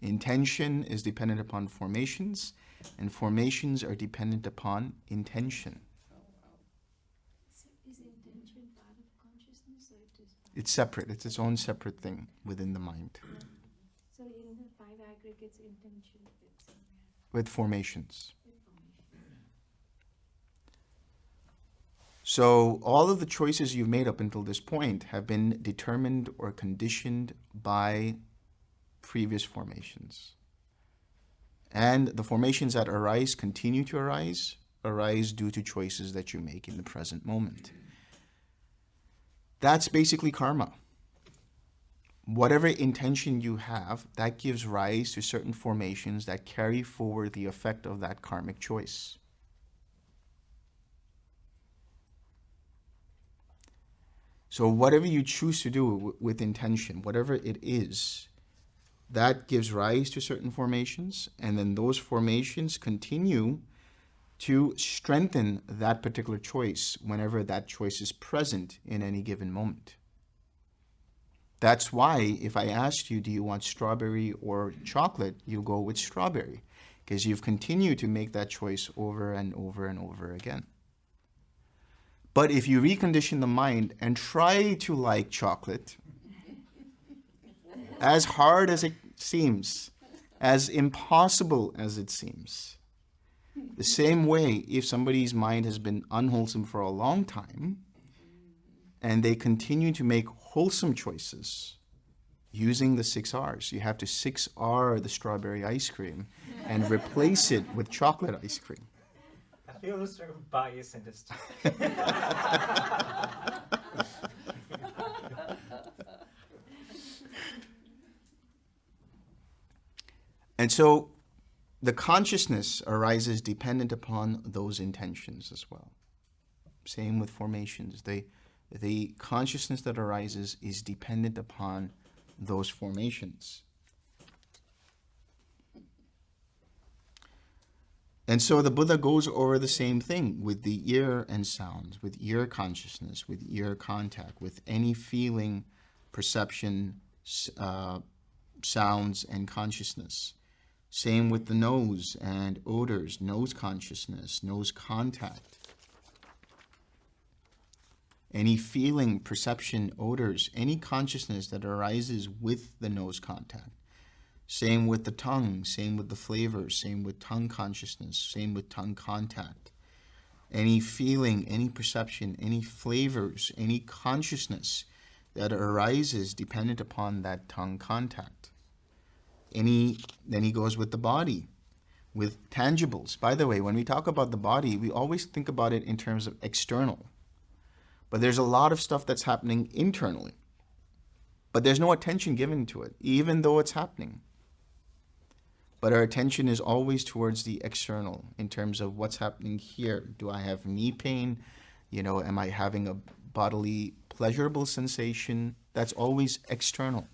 Intention is dependent upon formations, and formations are dependent upon intention. So is intention part of consciousness or it is? It's separate. It's its own separate thing within the mind. So in the 5 aggregates, intention fits somewhere With formations. with formation. So all of the choices you've made up until this point have been determined or conditioned by previous formations. And the formations that arise, continue to arise due to choices that you make in the present moment. That's basically karma. Whatever intention you have, that gives rise to certain formations that carry forward the effect of that karmic choice. So whatever you choose to do with intention, whatever it is, that gives rise to certain formations, and then those formations continue to strengthen that particular choice whenever that choice is present in any given moment. That's why if I asked you, do you want strawberry or chocolate, you go with strawberry, because you've continued to make that choice over and over and over again. But if you recondition the mind and try to like chocolate, as hard as it seems, as impossible as it seems, the same way, if somebody's mind has been unwholesome for a long time, and they continue to make wholesome choices using the 6 R's, you have to 6R the strawberry ice cream and replace it with chocolate ice cream. I feel a certain bias in this time. And so the consciousness arises dependent upon those intentions as well. Same with formations. The consciousness that arises is dependent upon those formations. And so the Buddha goes over the same thing with the ear and sounds, with ear consciousness, with ear contact, with any feeling, perception, sounds, and consciousness. Same with the nose and odors, nose consciousness, nose contact. Any feeling, perception, odors, any consciousness that arises with the nose contact. Same with the tongue, same with the flavor, same with tongue consciousness, same with tongue contact. Any feeling, any perception, any flavors, any consciousness that arises dependent upon that tongue contact. Then he goes with the body, with tangibles. By the way, when we talk about the body, we always think about it in terms of external. But there's a lot of stuff that's happening internally. But there's no attention given to it, even though it's happening. But our attention is always towards the external in terms of what's happening here. Do I have knee pain? Am I having a bodily pleasurable sensation? That's always external.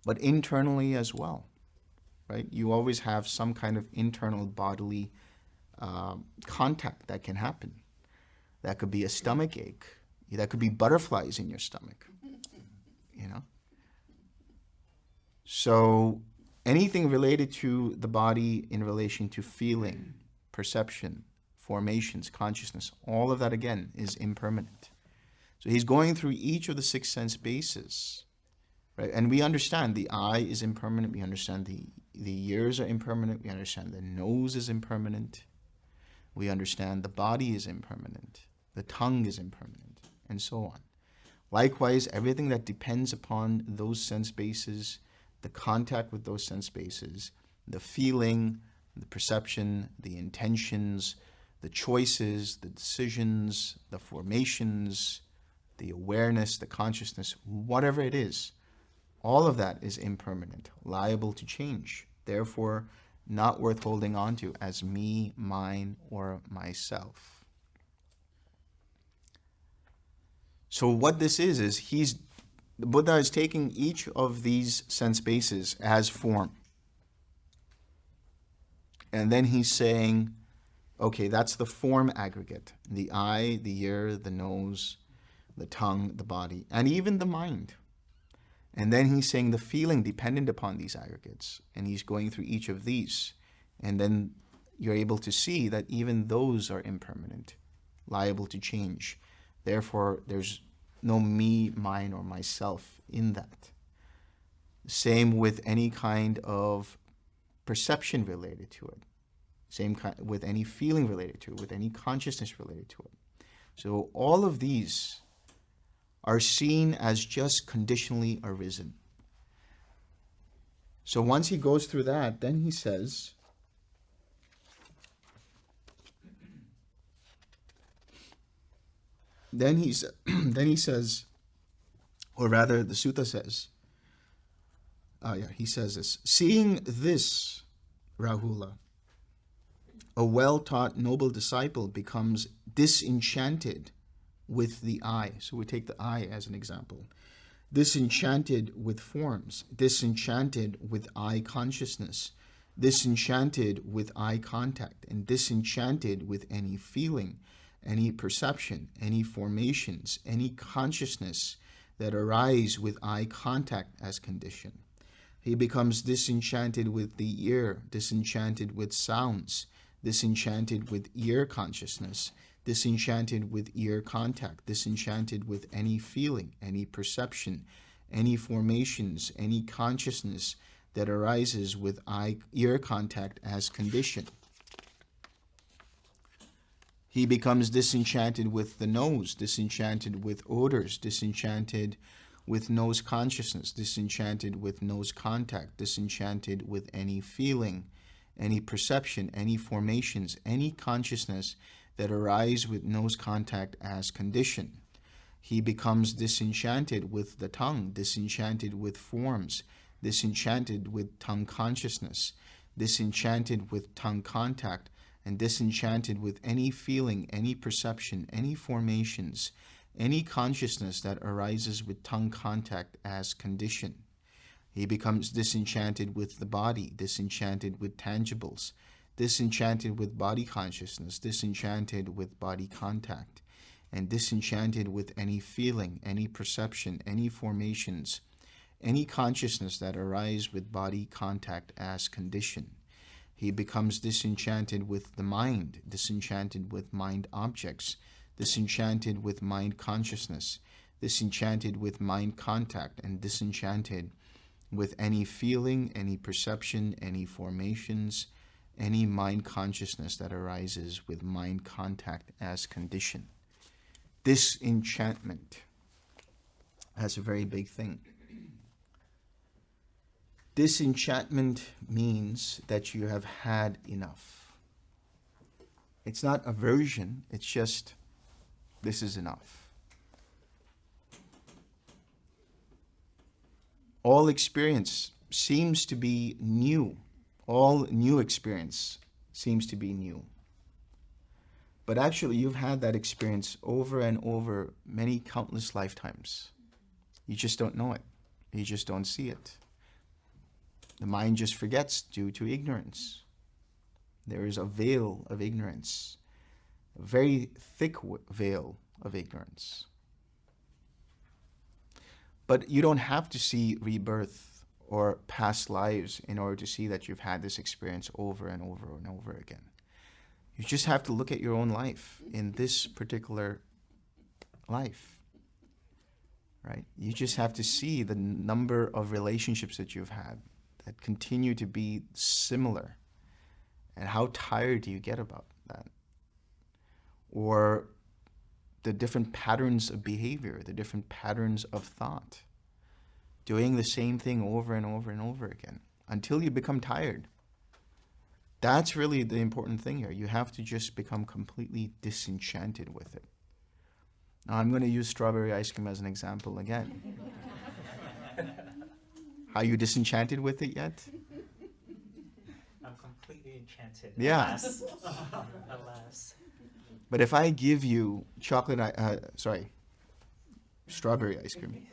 But internally as well, right? You always have some kind of internal bodily contact that can happen. That could be a stomach ache. That could be butterflies in your stomach, So anything related to the body in relation to feeling, perception, formations, consciousness, all of that again is impermanent. So he's going through each of the 6 sense bases, right? And we understand the eye is impermanent. We understand the ears are impermanent. We understand the nose is impermanent. We understand the body is impermanent. The tongue is impermanent, and so on. Likewise, everything that depends upon those sense bases, the contact with those sense bases, the feeling, the perception, the intentions, the choices, the decisions, the formations, the awareness, the consciousness, whatever it is, all of that is impermanent, liable to change. Therefore, not worth holding on to as me, mine, or myself. So what this is the Buddha is taking each of these sense bases as form. And then he's saying, okay, that's the form aggregate. The eye, the ear, the nose, the tongue, the body, and even the mind. And then he's saying the feeling dependent upon these aggregates. And he's going through each of these. And then you're able to see that even those are impermanent, liable to change. Therefore, there's no me, mine, or myself in that. Same with any kind of perception related to it. Same with any feeling related to it, with any consciousness related to it. So all of these are seen as just conditionally arisen. So once he goes through that, then he says, then he says, or rather the sutta says, he says this, seeing this, Rahula, a well-taught noble disciple becomes disenchanted with the eye. So we take the eye as an example. Disenchanted with forms, disenchanted with eye consciousness, disenchanted with eye contact, and disenchanted with any feeling, any perception, any formations, any consciousness that arise with eye contact as condition. He becomes disenchanted with the ear, disenchanted with sounds, disenchanted with ear consciousness, disenchanted with ear contact, disenchanted with any feeling, any perception, any formations, any consciousness that arises with ear contact as condition. He becomes disenchanted with the nose, disenchanted with odors, disenchanted with nose consciousness, disenchanted with nose contact, disenchanted with any feeling, any perception, any formations, any consciousness that arise with nose contact as condition. He becomes disenchanted with the tongue, disenchanted with forms, disenchanted with tongue consciousness, disenchanted with tongue contact, and disenchanted with any feeling, any perception, any formations, any consciousness that arises with tongue contact as condition. He becomes disenchanted with the body, disenchanted with tangibles, disenchanted with body consciousness, disenchanted with body contact, and disenchanted with any feeling, any perception, any formations, any consciousness that arise with body contact as condition. He becomes disenchanted with the mind, disenchanted with mind objects, disenchanted with mind consciousness, disenchanted with mind contact, and disenchanted with any feeling, any perception, any formations, any mind consciousness that arises with mind contact as condition. Disenchantment. That's a very big thing. Disenchantment means that you have had enough. It's not aversion, it's just, this is enough. All experience seems to be new. All new experience seems to be new. But actually, you've had that experience over and over many countless lifetimes. You just don't know it. You just don't see it. The mind just forgets due to ignorance. There is a veil of ignorance, a very thick veil of ignorance. But you don't have to see rebirth or past lives in order to see that you've had this experience over and over and over again. You just have to look at your own life in this particular life, right? You just have to see the number of relationships that you've had that continue to be similar, and how tired do you get about that? Or the different patterns of behavior, the different patterns of thought, doing the same thing over and over and over again until you become tired. That's really the important thing here. You have to just become completely disenchanted with it. Now, I'm going to use strawberry ice cream as an example again. Are you disenchanted with it yet? I'm completely enchanted. Yeah. Alas. Alas. But if I give you strawberry ice cream.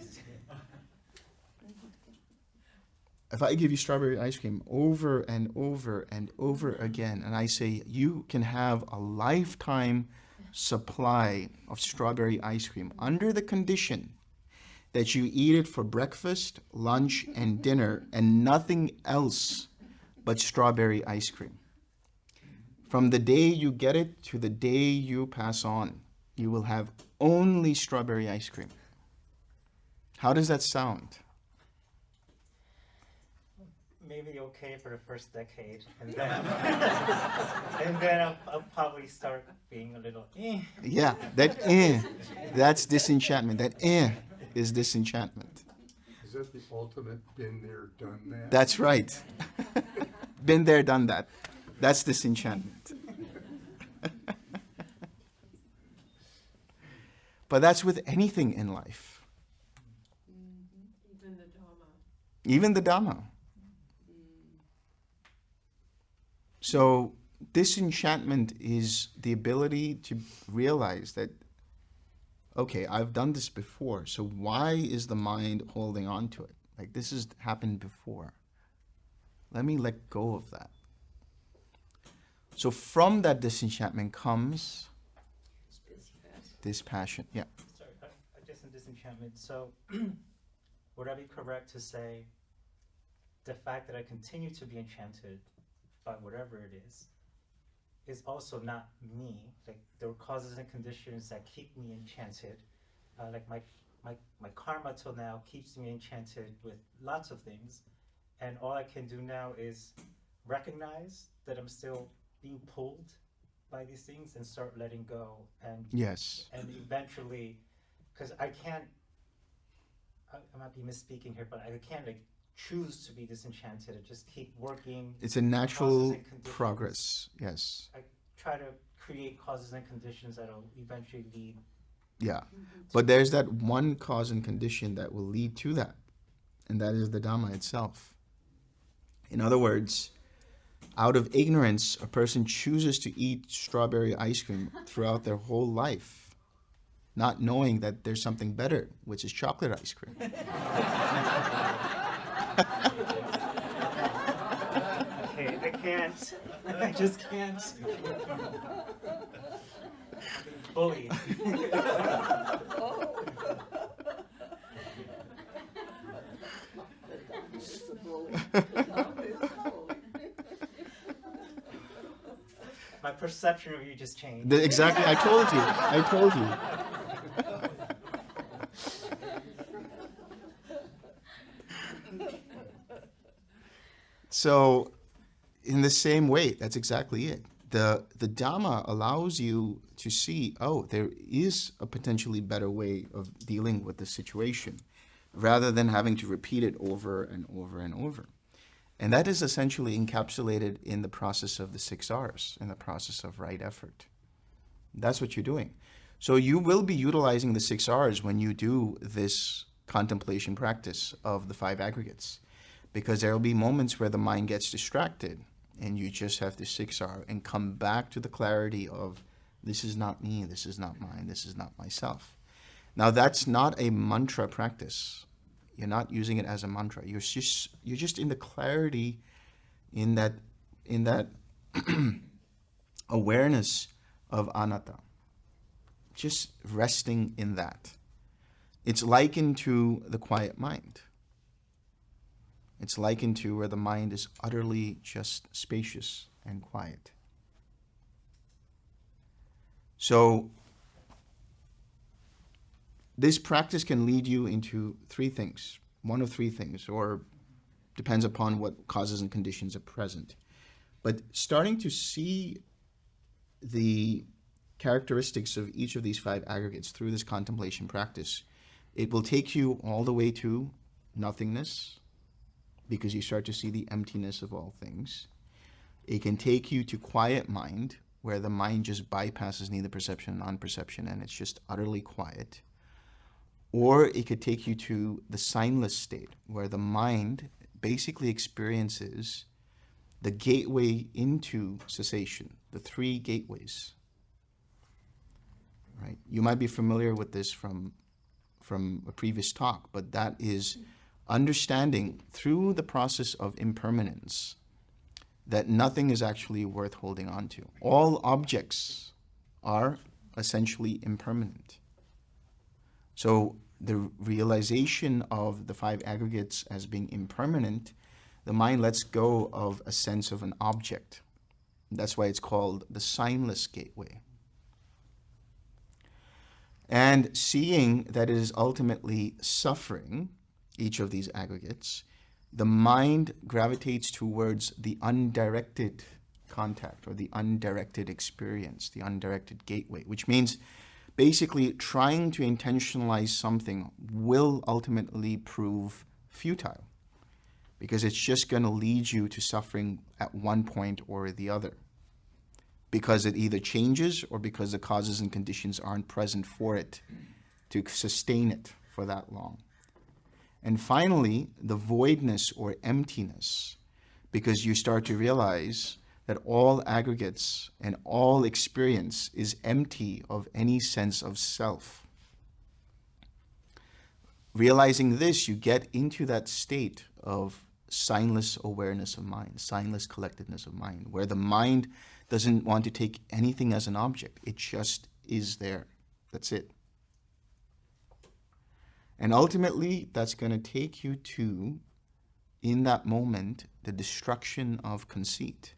If I give you strawberry ice cream over and over and over again, and I say you can have a lifetime supply of strawberry ice cream under the condition that you eat it for breakfast, lunch, and dinner, and nothing else but strawberry ice cream. From the day you get it to the day you pass on, you will have only strawberry ice cream. How does that sound? Maybe okay for the first decade, and then and then I'll probably start being a little Yeah, that's disenchantment. That is disenchantment. Is that the ultimate been there, done that? That's right. Been there, done that. That's disenchantment. But that's with anything in life. Even the Dhamma. Even the Dhamma. So disenchantment is the ability to realize that, okay, I've done this before, so why is the mind holding on to it? Like, this has happened before. Let me let go of that. So from that disenchantment comes dispassion. Yeah. Sorry, I guess in disenchantment. So would I be correct to say the fact that I continue to be enchanted by whatever it is also not me? Like, there are causes and conditions that keep me enchanted. Like my karma till now keeps me enchanted with lots of things, and all I can do now is recognize that I'm still being pulled by these things and start letting go, and Yes. and eventually, because I might be misspeaking here, but I can't like choose to be disenchanted. I just keep working. It's a natural causes and conditions. progress. Yes. I try to create causes and conditions that'll eventually lead. Yeah. But there's that one cause and condition that will lead to that, and that is the Dhamma itself. In other words, out of ignorance, a person chooses to eat strawberry ice cream throughout their whole life, not knowing that there's something better, which is chocolate ice cream. Okay, I can't. I just can't. Bully. It's a bully. It's a bully. My perception of you just changed. Exactly, I told you. I told you. So, in the same way, that's exactly it. The Dhamma allows you to see, oh, there is a potentially better way of dealing with the situation, rather than having to repeat it over and over and over. And that is essentially encapsulated in the process of the 6 R's, in the process of right effort. That's what you're doing. So you will be utilizing the 6 R's when you do this contemplation practice of the 5 aggregates, because there will be moments where the mind gets distracted, and you just have to 6R and come back to the clarity of, this is not me, this is not mine, this is not myself. Now that's not a mantra practice. You're not using it as a mantra. You're just in the clarity, in that awareness of anatta. Just resting in that. It's likened to the quiet mind. It's likened to where the mind is utterly just spacious and quiet. So, this practice can lead you into 3 things, one of 3 things, or depends upon what causes and conditions are present. But starting to see the characteristics of each of these 5 aggregates through this contemplation practice, it will take you all the way to nothingness, because you start to see the emptiness of all things. It can take you to quiet mind, where the mind just bypasses neither perception and non-perception, and it's just utterly quiet. Or it could take you to the signless state, where the mind basically experiences the gateway into cessation, the 3 gateways. Right? You might be familiar with this from a previous talk, but that is understanding through the process of impermanence that nothing is actually worth holding on to. All objects are essentially impermanent. So the realization of the 5 aggregates as being impermanent, the mind lets go of a sense of an object. That's why it's called the signless gateway. And seeing that it is ultimately suffering, each of these aggregates, the mind gravitates towards the undirected contact or the undirected experience, the undirected gateway, which means basically trying to intentionalize something will ultimately prove futile, because it's just going to lead you to suffering at one point or the other, because it either changes or because the causes and conditions aren't present for it to sustain it for that long. And finally, the voidness or emptiness, because you start to realize that all aggregates and all experience is empty of any sense of self. Realizing this, you get into that state of signless awareness of mind, signless collectedness of mind, where the mind doesn't want to take anything as an object. It just is there. That's it. And ultimately, that's going to take you to, in that moment, the destruction of conceit.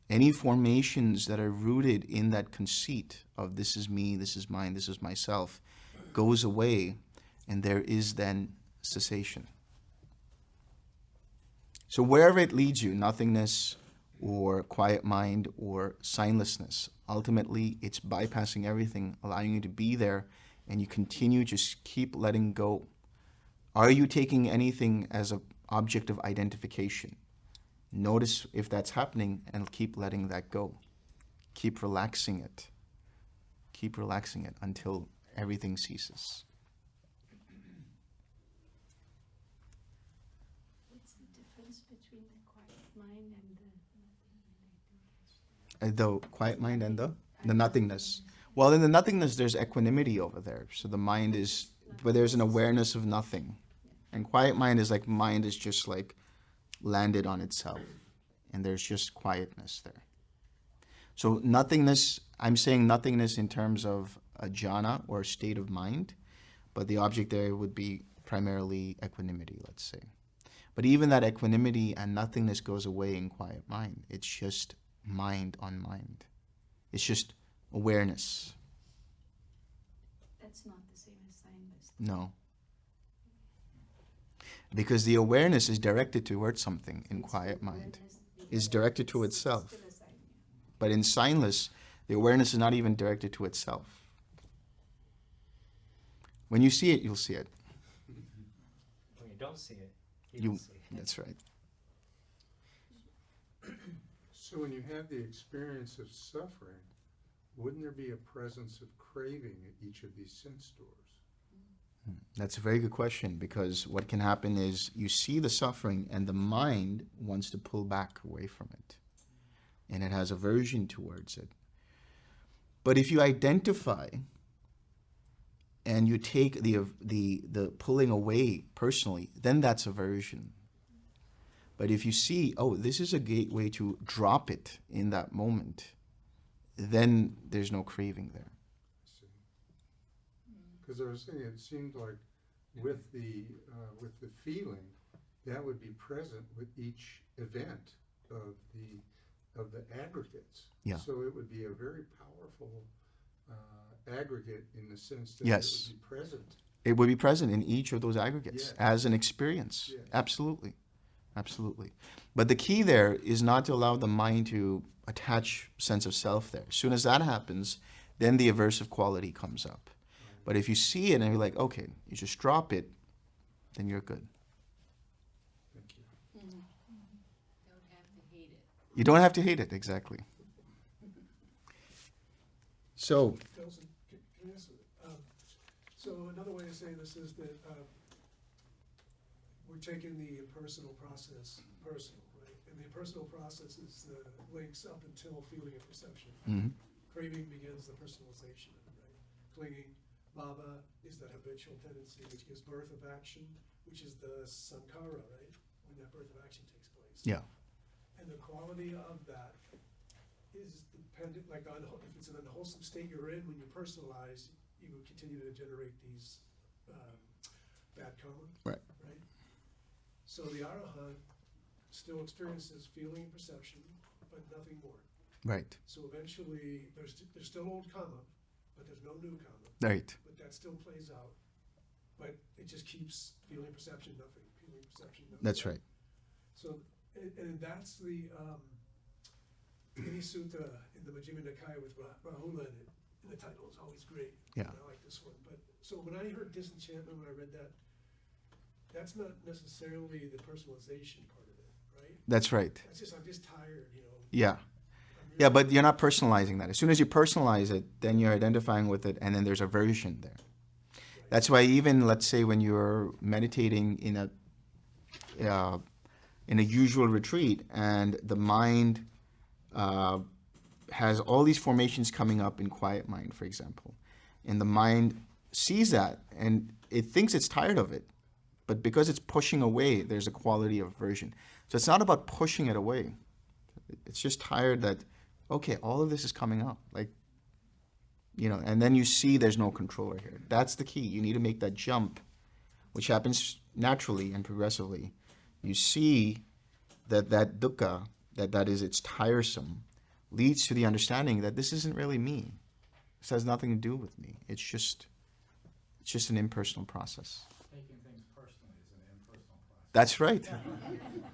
Any formations that are rooted in that conceit of this is me, this is mine, this is myself, goes away, and there is then cessation. So wherever it leads you, nothingness or quiet mind or signlessness, ultimately it's bypassing everything, allowing you to be there, and you continue, just keep letting go. Are you taking anything as an object of identification? Notice if that's happening and keep letting that go. Keep relaxing it. Keep relaxing it until everything ceases. With What's the difference between the quiet mind and the The quiet mind and the nothingness. Well, in the nothingness, there's equanimity over there. So the mind is, but there's an awareness of nothing. And quiet mind is like mind is just like landed on itself. And there's just quietness there. So nothingness, I'm saying nothingness in terms of a jhana or a state of mind. But the object there would be primarily equanimity, let's say. But even that equanimity and nothingness goes away in quiet mind. It's just mind on mind. It's just awareness. That's not the same as signless. No. Because the awareness is directed towards something in quiet mind. It's directed to itself. Still a sign, yeah. But in signless, the awareness is not even directed to itself. When you see it, you'll see it. When you don't see it, you You, don't see it. that's right. So when you have the experience of suffering, wouldn't there be a presence of craving at each of these sense doors? That's a very good question, because what can happen is you see the suffering and the mind wants to pull back away from it. And it has aversion towards it. But if you identify and you take the pulling away personally, then that's aversion. But if you see, oh, this is a gateway to drop it in that moment, then there's no craving there. Because I was saying, it seemed like with the feeling, that would be present with each event of the aggregates. Yeah. So it would be a very powerful aggregate in the sense that Yes. it would be present. It would be present in each of those aggregates Yes. as an experience. Yes. Absolutely. Absolutely. But the key there is not to allow the mind to attach sense of self there. As soon as that happens, then the aversive quality comes up. But if you see it and you're like, okay, you just drop it, then you're good. Thank you. Don't have to hate it. You don't have to hate it, exactly. So, Delson, can I answer? So another way to say this is that we're taking the impersonal process personal, right? And the impersonal process is the links up until feeling and perception. mhm, Craving begins the personalization, right? Clinging, bhava is that habitual tendency which gives birth of action, which is the sankhara, right? When that birth of action takes place. yeah, And the quality of that is dependent, like on, if it's an unwholesome state you're in, when you personalize, you will continue to generate these bad karma. Right. Right? So the arahant still experiences feeling and perception, but nothing more. right, So eventually, there's still old karma, but there's no new karma. right, But that still plays out. But it just keeps feeling perception, nothing, feeling perception, nothing. that's right. So, and that's the Mini Sutta in the Majjhima Nikaya with Rahula in it. And the title is always great. Yeah. And I like this one. But so when I heard disenchantment, when I read that, that's not necessarily the personalization part of it, right? That's right. That's just I'm just tired, you know. Yeah. I'm Yeah, really- but you're not personalizing that. As soon as you personalize it, then you're identifying with it, and then there's aversion there. That's why even, let's say, when you're meditating in a usual retreat, and the mind has all these formations coming up in quiet mind, for example, and the mind sees that, and it thinks it's tired of it, but because it's pushing away, there's a quality of aversion. So it's not about pushing it away. It's just tired that, okay, all of this is coming up, like, you know, and then you see there's no controller here. That's the key. You need to make that jump, which happens naturally and progressively. You see that dukkha, that is, it's tiresome, leads to the understanding that this isn't really me. This has nothing to do with me. It's just an impersonal process. Taking things personally is an impersonal process. That's right.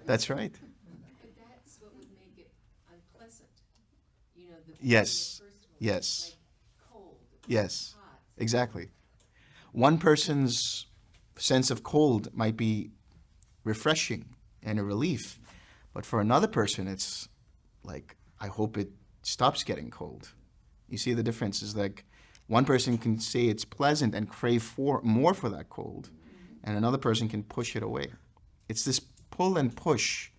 That's right. But that's what would make it unpleasant. You know, the Yes. feeling of personal, Yes. like cold, Yes. hot. Exactly. One person's sense of cold might be refreshing and a relief, but for another person, it's like, I hope it stops getting cold. You see the difference is like one person can say it's pleasant and crave more for that cold, and another person can push it away. It's this pull and push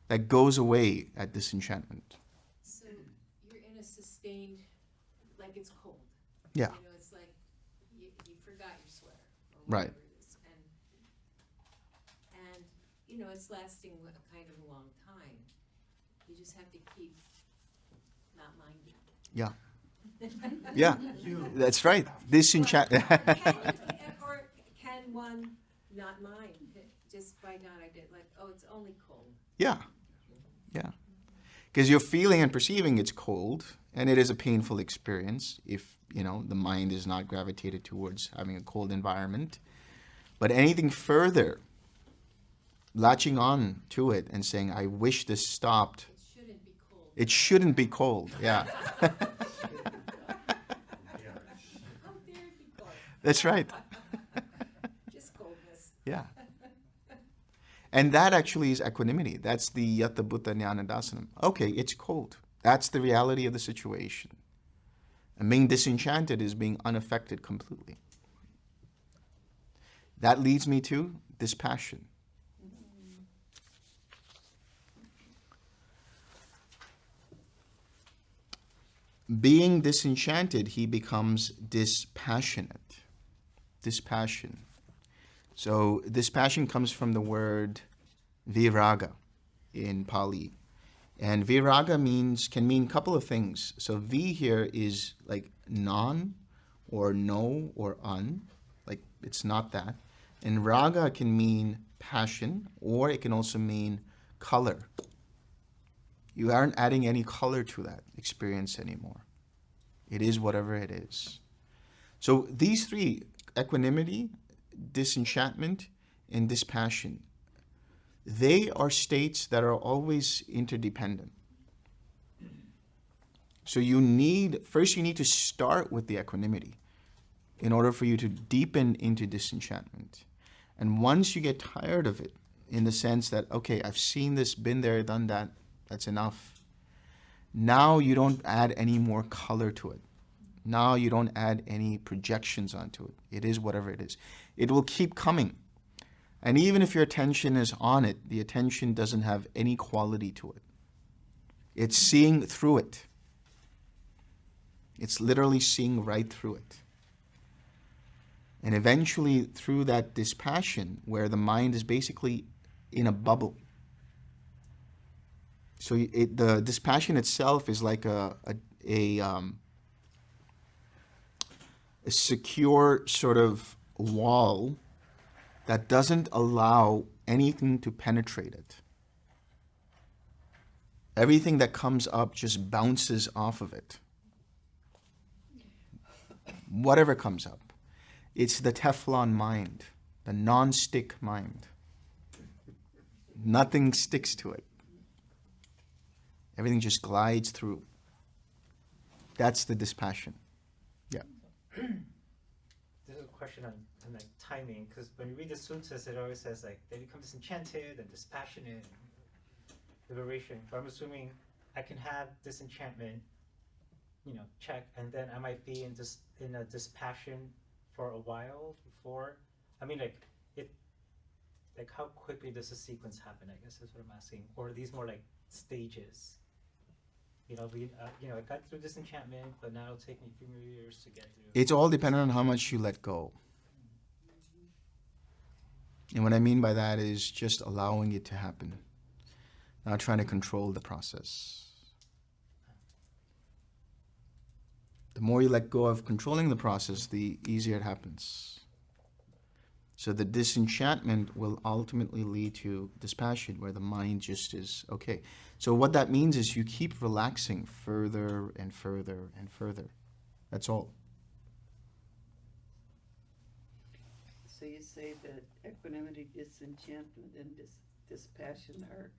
that goes away at disenchantment. So you're in a sustained, like it's cold. Yeah. You know, it's like you forgot your sweater or Right. whatever it is. And you know, it's lasting a kind of a long time. You just have to keep not minding. Yeah. Yeah. That's right. Disenchant. Or can one not mind just by not idea, like, oh, it's only cold. Yeah. Yeah. Because you're feeling and perceiving it's cold, and it is a painful experience if, the mind is not gravitated towards having a cold environment. But anything further, latching on to it and saying, I wish this stopped. It shouldn't be cold. It shouldn't be cold. Yeah. How dare it be cold? That's right. Just coldness. Yeah. And that actually is equanimity. That's the Yatta Bhuta Jnana Dasanam. Okay, it's cold. That's the reality of the situation. And being disenchanted is being unaffected completely. That leads me to dispassion. Being disenchanted, he becomes dispassionate. Dispassion. So dispassion comes from the word viraga in Pali. And viraga can mean a couple of things. So V here is like non or no or un, like it's not that. And raga can mean passion, or it can also mean color. You aren't adding any color to that experience anymore. It is whatever it is. So these three, equanimity, disenchantment, and dispassion, they are states that are always interdependent. So you need to start with the equanimity in order for you to deepen into disenchantment. And once you get tired of it, in the sense that, okay, I've seen this, been there, done that, that's enough. Now you don't add any more color to it. Now you don't add any projections onto it. It is whatever it is. It will keep coming. And even if your attention is on it, the attention doesn't have any quality to it. It's seeing through it. It's literally seeing right through it. And eventually, through that dispassion, where the mind is basically in a bubble. So the dispassion itself is like a secure sort of wall that doesn't allow anything to penetrate it. Everything that comes up just bounces off of it. Whatever comes up. It's the Teflon mind, the non-stick mind. Nothing sticks to it. Everything just glides through. That's the dispassion. Yeah. There's a question on like timing, because when you read the suttas, it always says like they become disenchanted and dispassionate, liberation. But I'm assuming I can have disenchantment, check, and then I might be in a dispassion for a while before. I mean, like how quickly does the sequence happen? I guess that's what I'm asking. Or are these more like stages? I got through disenchantment, but now it'll take me a few more years to get through. It's all dependent on how much you let go. And what I mean by that is just allowing it to happen, not trying to control the process. The more you let go of controlling the process, the easier it happens. So the disenchantment will ultimately lead to dispassion, where the mind just is okay. So what that means is you keep relaxing further and further and further. That's all. So you say that equanimity, disenchantment, and dispassion are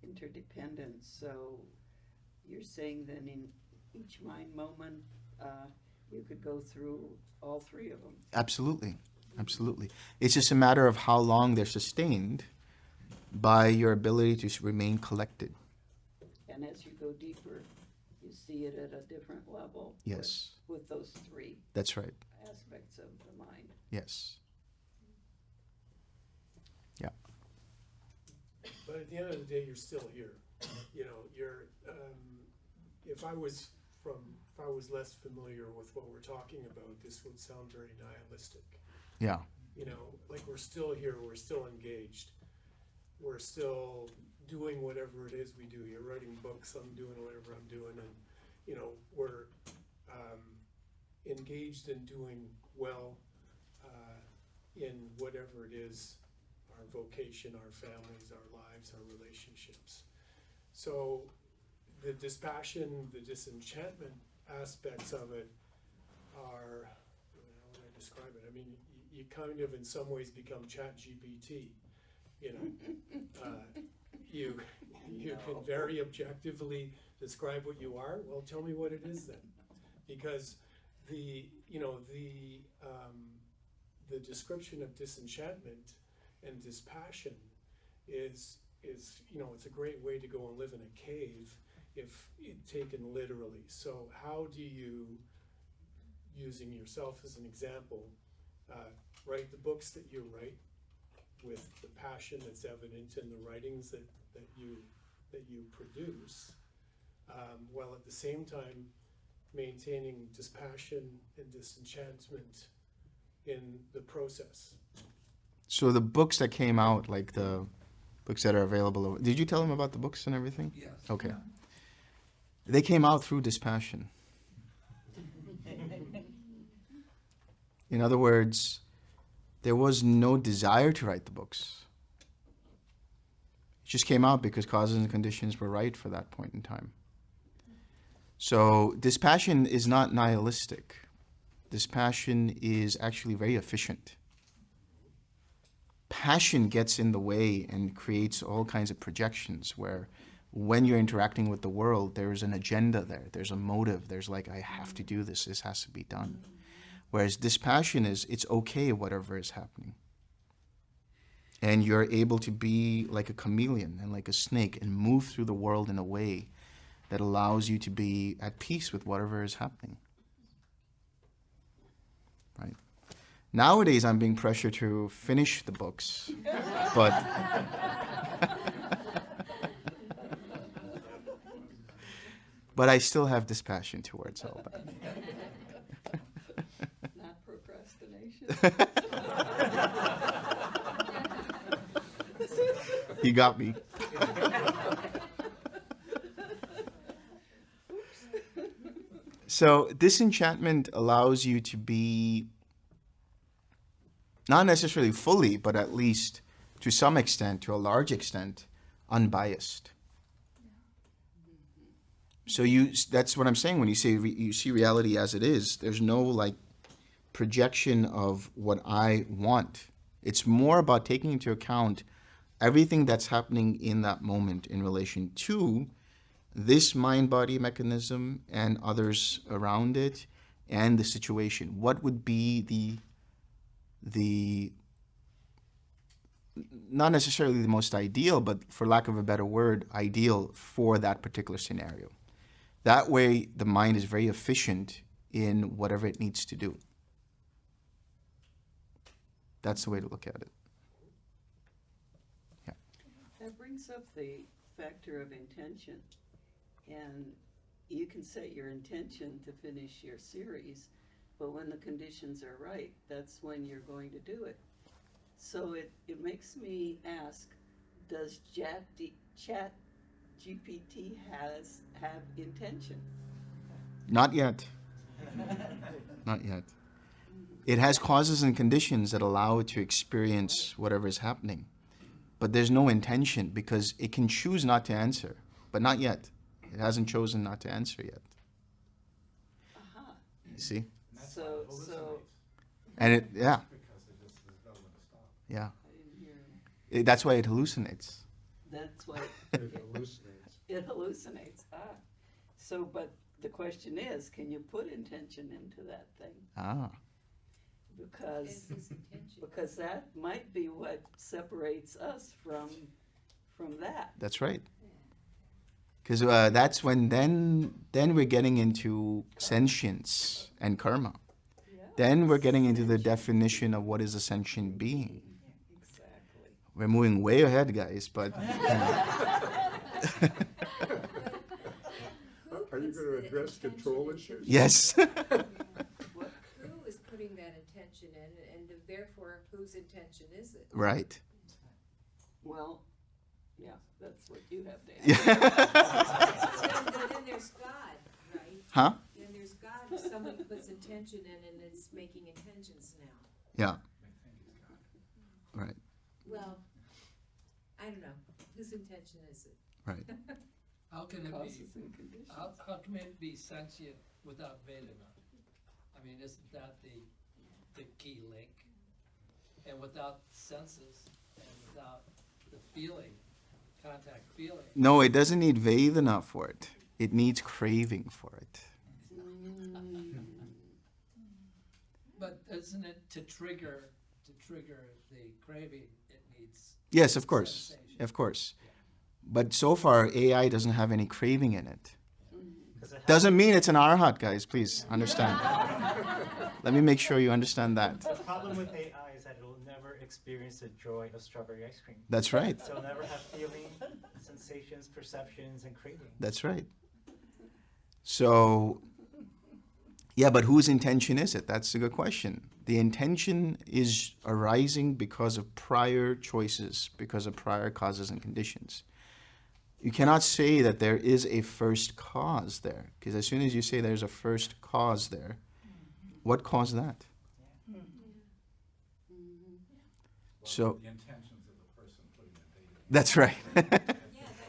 interdependent. So you're saying then in each mind moment, you could go through all three of them. Absolutely. Absolutely. It's just a matter of how long they're sustained by your ability to remain collected. And as you go deeper, you see it at a different level. Yes. With those three That's right. aspects of the mind. Yes. Yeah. but at the end of the day, you're still here. You know, you're, if I was less familiar with what we're talking about, this would sound very nihilistic. Yeah. You know, like we're still here, we're still engaged. We're still doing whatever it is we do. You're writing books, I'm doing whatever I'm doing, and, you know, we're engaged in doing well in whatever it is, our vocation, our families, our lives, our relationships. So the dispassion, the disenchantment aspects of it are, how would I describe it? I mean, you kind of in some ways become ChatGPT, you know. You can very objectively describe what you are. Well, tell me what it is then, because the description of disenchantment and dispassion is it's a great way to go and live in a cave if taken literally. So how do you, using yourself as an example, write the books that you write with the passion that's evident in the writings that you produce, while at the same time maintaining dispassion and disenchantment in the process? So the books that came out, like the books that are available, did you tell them about the books and everything? Yes. Okay. They came out through dispassion. In other words, there was no desire to write the books. It just came out because causes and conditions were right for that point in time. So dispassion is not nihilistic. Dispassion is actually very efficient. Passion gets in the way and creates all kinds of projections where when you're interacting with the world, there is an agenda there. There's a motive. There's like, I have to do this. This has to be done. Whereas dispassion is, it's okay whatever is happening. And you're able to be like a chameleon and like a snake and move through the world in a way that allows you to be at peace with whatever is happening. Right? Nowadays, I'm being pressured to finish the books, but but I still have dispassion towards all that. Not procrastination. You got me. So disenchantment allows you to be not necessarily fully, but at least to some extent, to a large extent, unbiased. So that's what I'm saying when you say you see reality as it is. There's no like projection of what I want. It's more about taking into account everything that's happening in that moment in relation to this mind-body mechanism and others around it and the situation. What would be the not necessarily the most ideal, but for lack of a better word, ideal for that particular scenario. That way, the mind is very efficient in whatever it needs to do. That's the way to look at it. Yeah. That brings up the factor of intention. And you can set your intention to finish your series, but when the conditions are right, that's when you're going to do it. So it makes me ask, does Chat GPT have intention? Not yet. Not yet. It has causes and conditions that allow it to experience whatever is happening. But there's no intention because it can choose not to answer, but not yet. It hasn't chosen not to answer yet. Aha. You see? So, And it, yeah, Because it just doesn't stop. yeah. I didn't hear him. That's why it hallucinates. That's why It hallucinates. it hallucinates. So, but the question is, can you put intention into that thing? Ah, Because that might be what separates us from that. that's right. Because that's when then we're getting into sentience and karma. Yeah. Then we're getting into the definition of what is a sentient being. Exactly. We're moving way ahead, guys, but Are you gonna address control issues? yes. Who is putting that intention in, and therefore, whose intention is it? Right. Well, yeah, that's what you have to Yeah. Then there's God, right? Huh? Then there's God, if someone puts intention in and it's making intentions now. Yeah. Right. Well, I don't know, whose intention is it? Right. How can it causes be, and conditions. how can it be sentient without Vedana? I mean, isn't that the key link? And without senses and without the feeling, contact feeling, No, it doesn't need Vedana for it. It needs craving for it. but isn't it to trigger the craving, it needs Yes, of course. sensation? Of course. But so far, AI doesn't have any craving in it. 'Cause it has- Doesn't mean it's an arhat, guys. Please understand. Let me make sure you understand that. The problem with AI is that it will never experience the joy of strawberry ice cream. That's right. So it'll never have feeling, sensations, perceptions, and craving. That's right. So, yeah, but whose intention is it? That's a good question. The intention is arising because of prior choices, because of prior causes and conditions. You cannot say that there is a first cause there, because as soon as you say there's a first cause there, what caused that? So, The intentions of the person putting the data. that's right.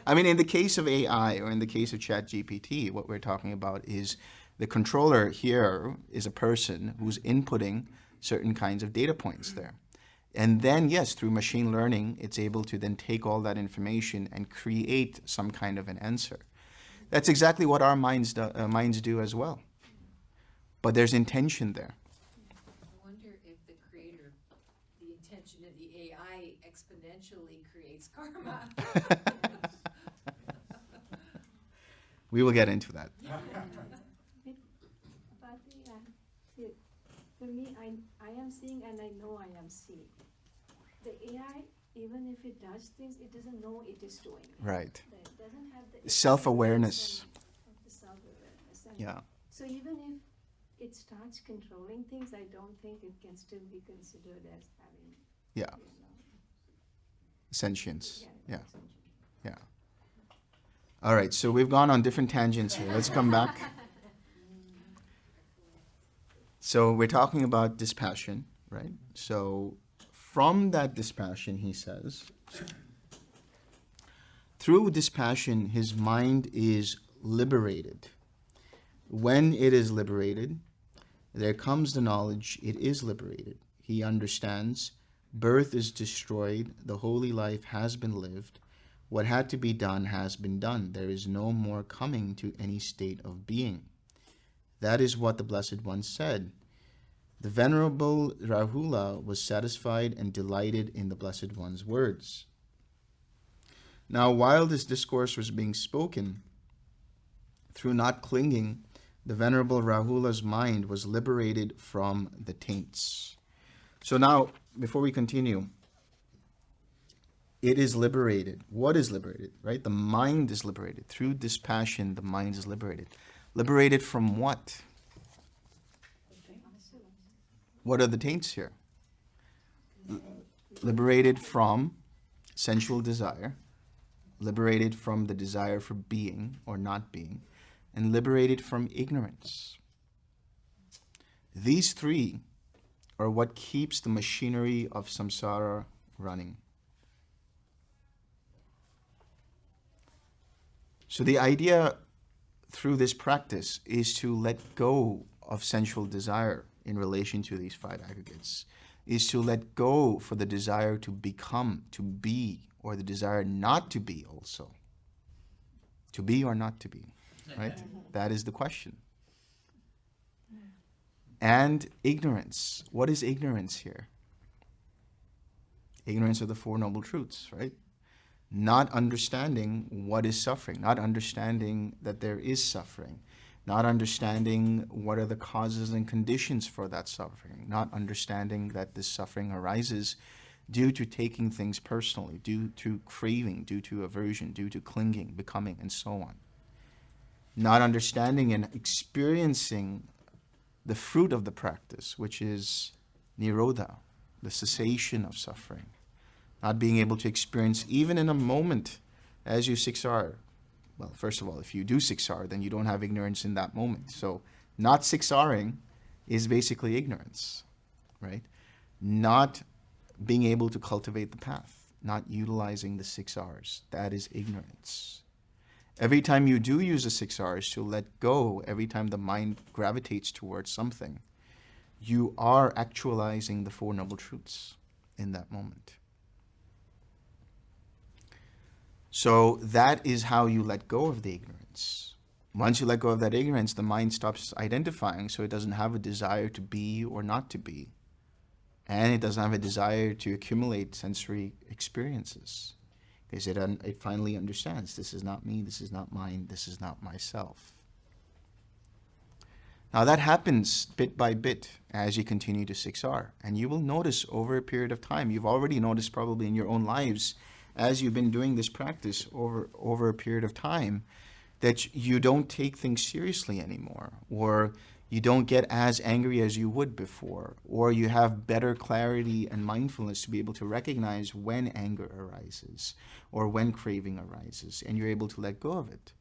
I mean, in the case of AI or in the case of ChatGPT, what we're talking about is the controller here is a person who's inputting certain kinds of data points there. And then, yes, through machine learning, it's able to then take all that information and create some kind of an answer. That's exactly what our minds do as well. But there's intention there. I wonder if the creator, the intention of the AI exponentially creates karma. We will get into that. But see, for me, I am seeing and I know I am seeing. The AI, even if it does things, it doesn't know it is doing it. Right. It doesn't have the Self-awareness. of the self-awareness. And Yeah. so even if it starts controlling things, I don't think it can still be considered as having, Yeah. you know, Sentience. Yeah. essentially. Yeah. All right. So we've gone on different tangents here. Let's come back. So we're talking about dispassion, right? So from that dispassion, he says, through dispassion, his mind is liberated. When it is liberated, there comes the knowledge it is liberated. He understands birth is destroyed, the holy life has been lived, what had to be done has been done. There is no more coming to any state of being. That is what the Blessed One said. The Venerable Rahula was satisfied and delighted in the Blessed One's words. Now, while this discourse was being spoken, through not clinging, the Venerable Rahula's mind was liberated from the taints. So now, before we continue, it is liberated. What is liberated, right? The mind is liberated. Through dispassion, the mind is liberated. Liberated from what? What are the taints here? Liberated from sensual desire, liberated from the desire for being or not being, and liberated from ignorance. These three are what keeps the machinery of samsara running. So the idea through this practice is to let go of sensual desire in relation to these five aggregates, is to let go for the desire to become, to be, or the desire not to be also. To be or not to be, right? That is the question. And ignorance. What is ignorance here? Ignorance of the Four Noble Truths, right? Not understanding what is suffering, not understanding that there is suffering, not understanding what are the causes and conditions for that suffering, not understanding that this suffering arises due to taking things personally, due to craving, due to aversion, due to clinging, becoming, and so on. Not understanding and experiencing the fruit of the practice, which is nirodha, the cessation of suffering. Not being able to experience, even in a moment, as you siksar. Well, first of all, if you do siksar, then you don't have ignorance in that moment. So not siksaring is basically ignorance, right? Not being able to cultivate the path, not utilizing the 6 R's, that is ignorance. Every time you do use the 6 R's to let go, every time the mind gravitates towards something, you are actualizing the Four Noble Truths in that moment. So that is how you let go of the ignorance. Once you let go of that ignorance, the mind stops identifying, so it doesn't have a desire to be or not to be. And it doesn't have a desire to accumulate sensory experiences. Because it finally understands, this is not me, this is not mine, this is not myself. Now that happens bit by bit as you continue to 6R. And you will notice over a period of time, you've already noticed probably in your own lives, as you've been doing this practice over a period of time, that you don't take things seriously anymore, or you don't get as angry as you would before, or you have better clarity and mindfulness to be able to recognize when anger arises or when craving arises, and you're able to let go of it.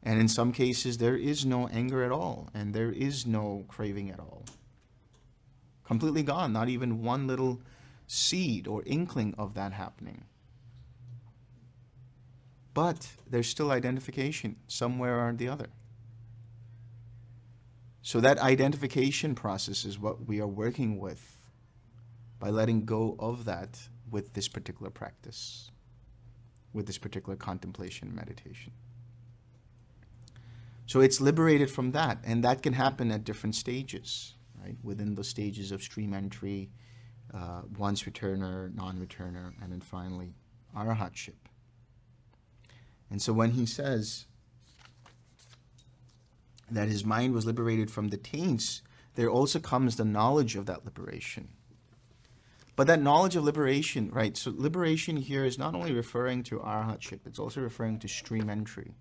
And in some cases, there is no anger at all, and there is no craving at all. Completely gone, not even one little seed or inkling of that happening. But there's still identification somewhere or the other. So that identification process is what we are working with by letting go of that with this particular practice, with this particular contemplation meditation. So it's liberated from that, and that can happen at different stages, right? Within the stages of stream entry, once returner, non-returner, and then finally arahatship. And so when he says that his mind was liberated from the taints, there also comes the knowledge of that liberation. But that knowledge of liberation, right, so liberation here is not only referring to arahatship, it's also referring to stream entry.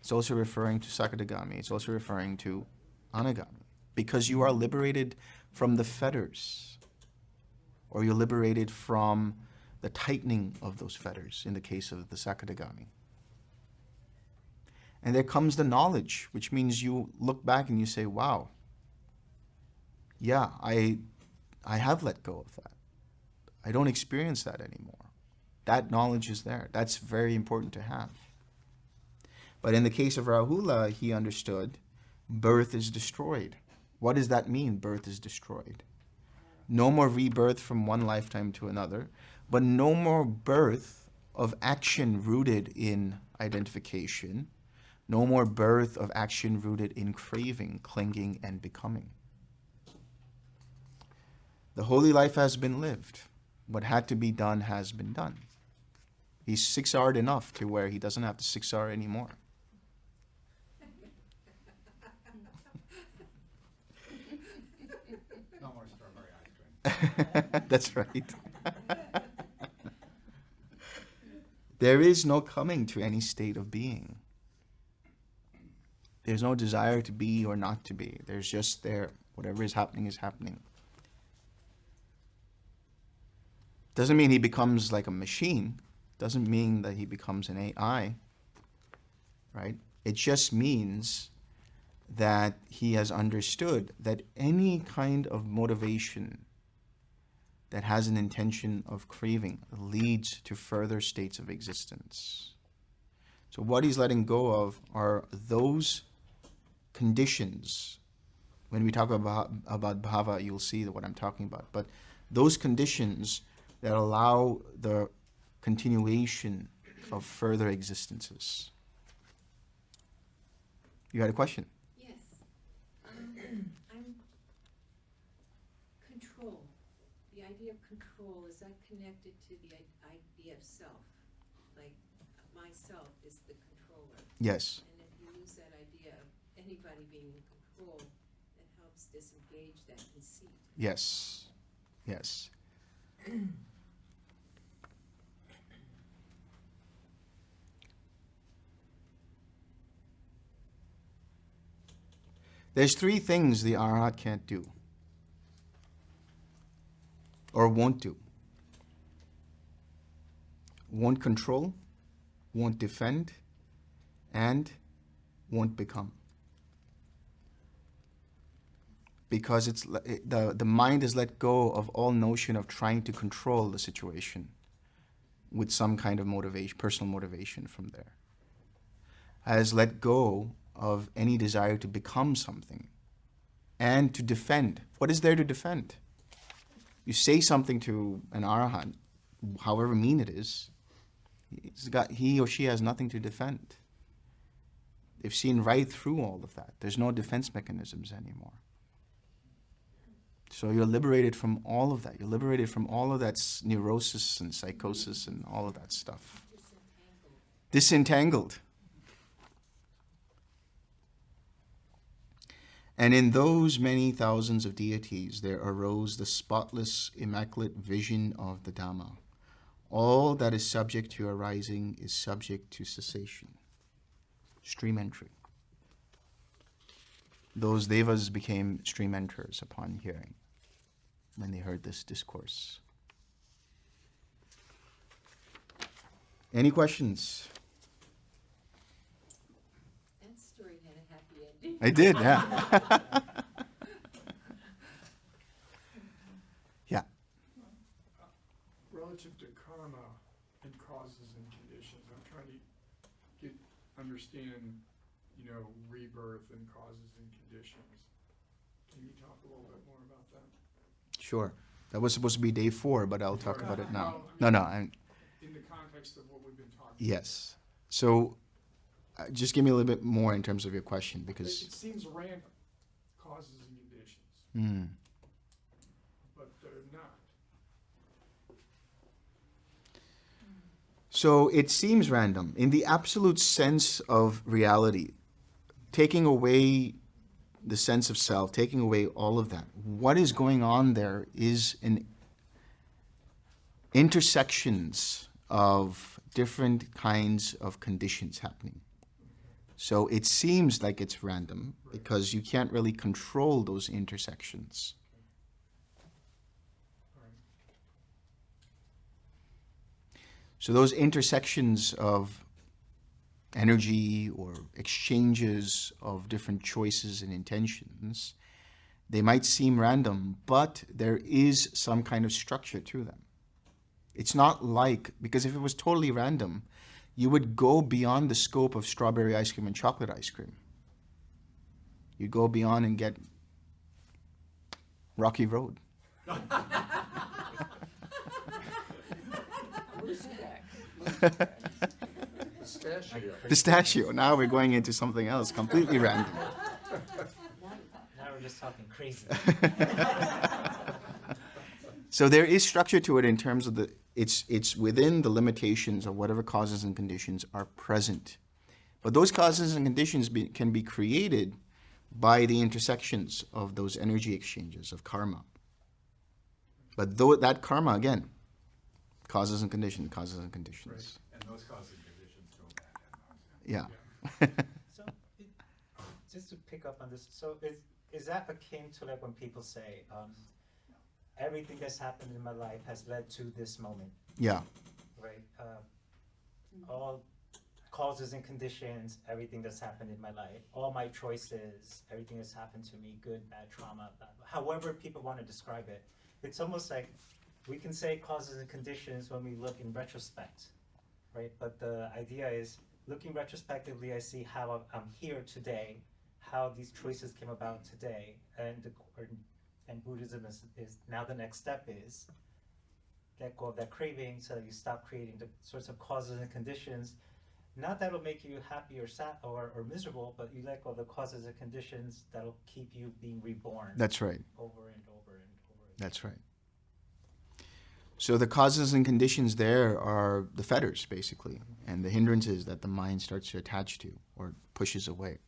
It's also referring to sakadagami. It's also referring to anagami. Because you are liberated from the fetters, or you're liberated from the tightening of those fetters in the case of the sakadagami. And there comes the knowledge, which means you look back and you say, wow, yeah, I have let go of that. I don't experience that anymore. That knowledge is there. That's very important to have. But in the case of Rahula, he understood birth is destroyed. What does that mean, birth is destroyed? No more rebirth from one lifetime to another, but no more birth of action rooted in identification. No more birth of action rooted in craving, clinging, and becoming. The holy life has been lived. What had to be done has been done. He's 6R'd enough to where he doesn't have to 6R anymore. No more strawberry ice cream. That's right. There is no coming to any state of being. There's no desire to be or not to be. There's just there. Whatever is happening is happening. Doesn't mean he becomes like a machine. Doesn't mean that he becomes an AI. Right? It just means that he has understood that any kind of motivation that has an intention of craving leads to further states of existence. So what he's letting go of are those conditions. When we talk about bhava, you'll see what I'm talking about. But those conditions that allow the continuation of further existences. You had a question? Yes. I'm control. The idea of control, is that connected to the idea of self? Like myself is the controller. Yes. And if you lose that idea of anybody being in control, it helps disengage that conceit. Yes. Yes. There's three things the Arhat can't do or won't do. Won't control, won't defend, and won't become. Because the mind has let go of all notion of trying to control the situation with some kind of motivation, personal motivation from there. Has let go of any desire to become something and to defend. What is there to defend? You say something to an Arahant, however mean it is, he or she has nothing to defend. They've seen right through all of that. There's no defense mechanisms anymore. So you're liberated from all of that. You're liberated from all of that neurosis and psychosis and all of that stuff. Disentangled. And in those many thousands of deities, there arose the spotless, immaculate vision of the Dhamma. All that is subject to arising is subject to cessation. Stream entry. Those devas became stream enters upon hearing, when they heard this discourse. Any questions? That story had a happy ending. I did, yeah. Yeah. Relative to karma and causes and conditions, I'm trying to understand, rebirth and causes and conditions. Can you talk a little bit more about that? Sure. That was supposed to be day 4, but I'll talk about it now. Well, No, in the context of what we've been talking yes. So just give me a little bit more in terms of your question, about. because It seems random, causes and conditions, but they're not. So it seems random. In the absolute sense of reality, taking away the sense of self, taking away all of that, what is going on there is an intersections of different kinds of conditions happening. So it seems like it's random because you can't really control those intersections. So those intersections of energy or exchanges of different choices and intentions, they might seem random, but there is some kind of structure to them. It's not like, because if it was totally random, you would go beyond the scope of strawberry ice cream and chocolate ice cream. You'd go beyond and get Rocky Road. Pistachio. Now we're going into something else, completely random. Now we're just talking crazy. So there is structure to it in terms of it's within the limitations of whatever causes and conditions are present. But those causes and conditions can be created by the intersections of those energy exchanges of karma. But that karma, again, causes and conditions, causes and conditions. And those causes and conditions go back and Yeah. So, just to pick up on this, so is that akin to like when people say, everything that's happened in my life has led to this moment, Yeah. right? All causes and conditions, everything that's happened in my life, all my choices, everything that's happened to me, good, bad, trauma, blah, blah, however people want to describe it. It's almost like we can say causes and conditions when we look in retrospect, right? But the idea is, looking retrospectively, I see how I'm here today, how these choices came about today, and Buddhism is now the next step is let go of that craving so that you stop creating the sorts of causes and conditions. Not that'll make you happy or sad or miserable, but you let go of the causes and conditions that'll keep you being reborn. That's right. Over and over and over again. That's right. So the causes and conditions there are the fetters, basically, and the hindrances that the mind starts to attach to or pushes away.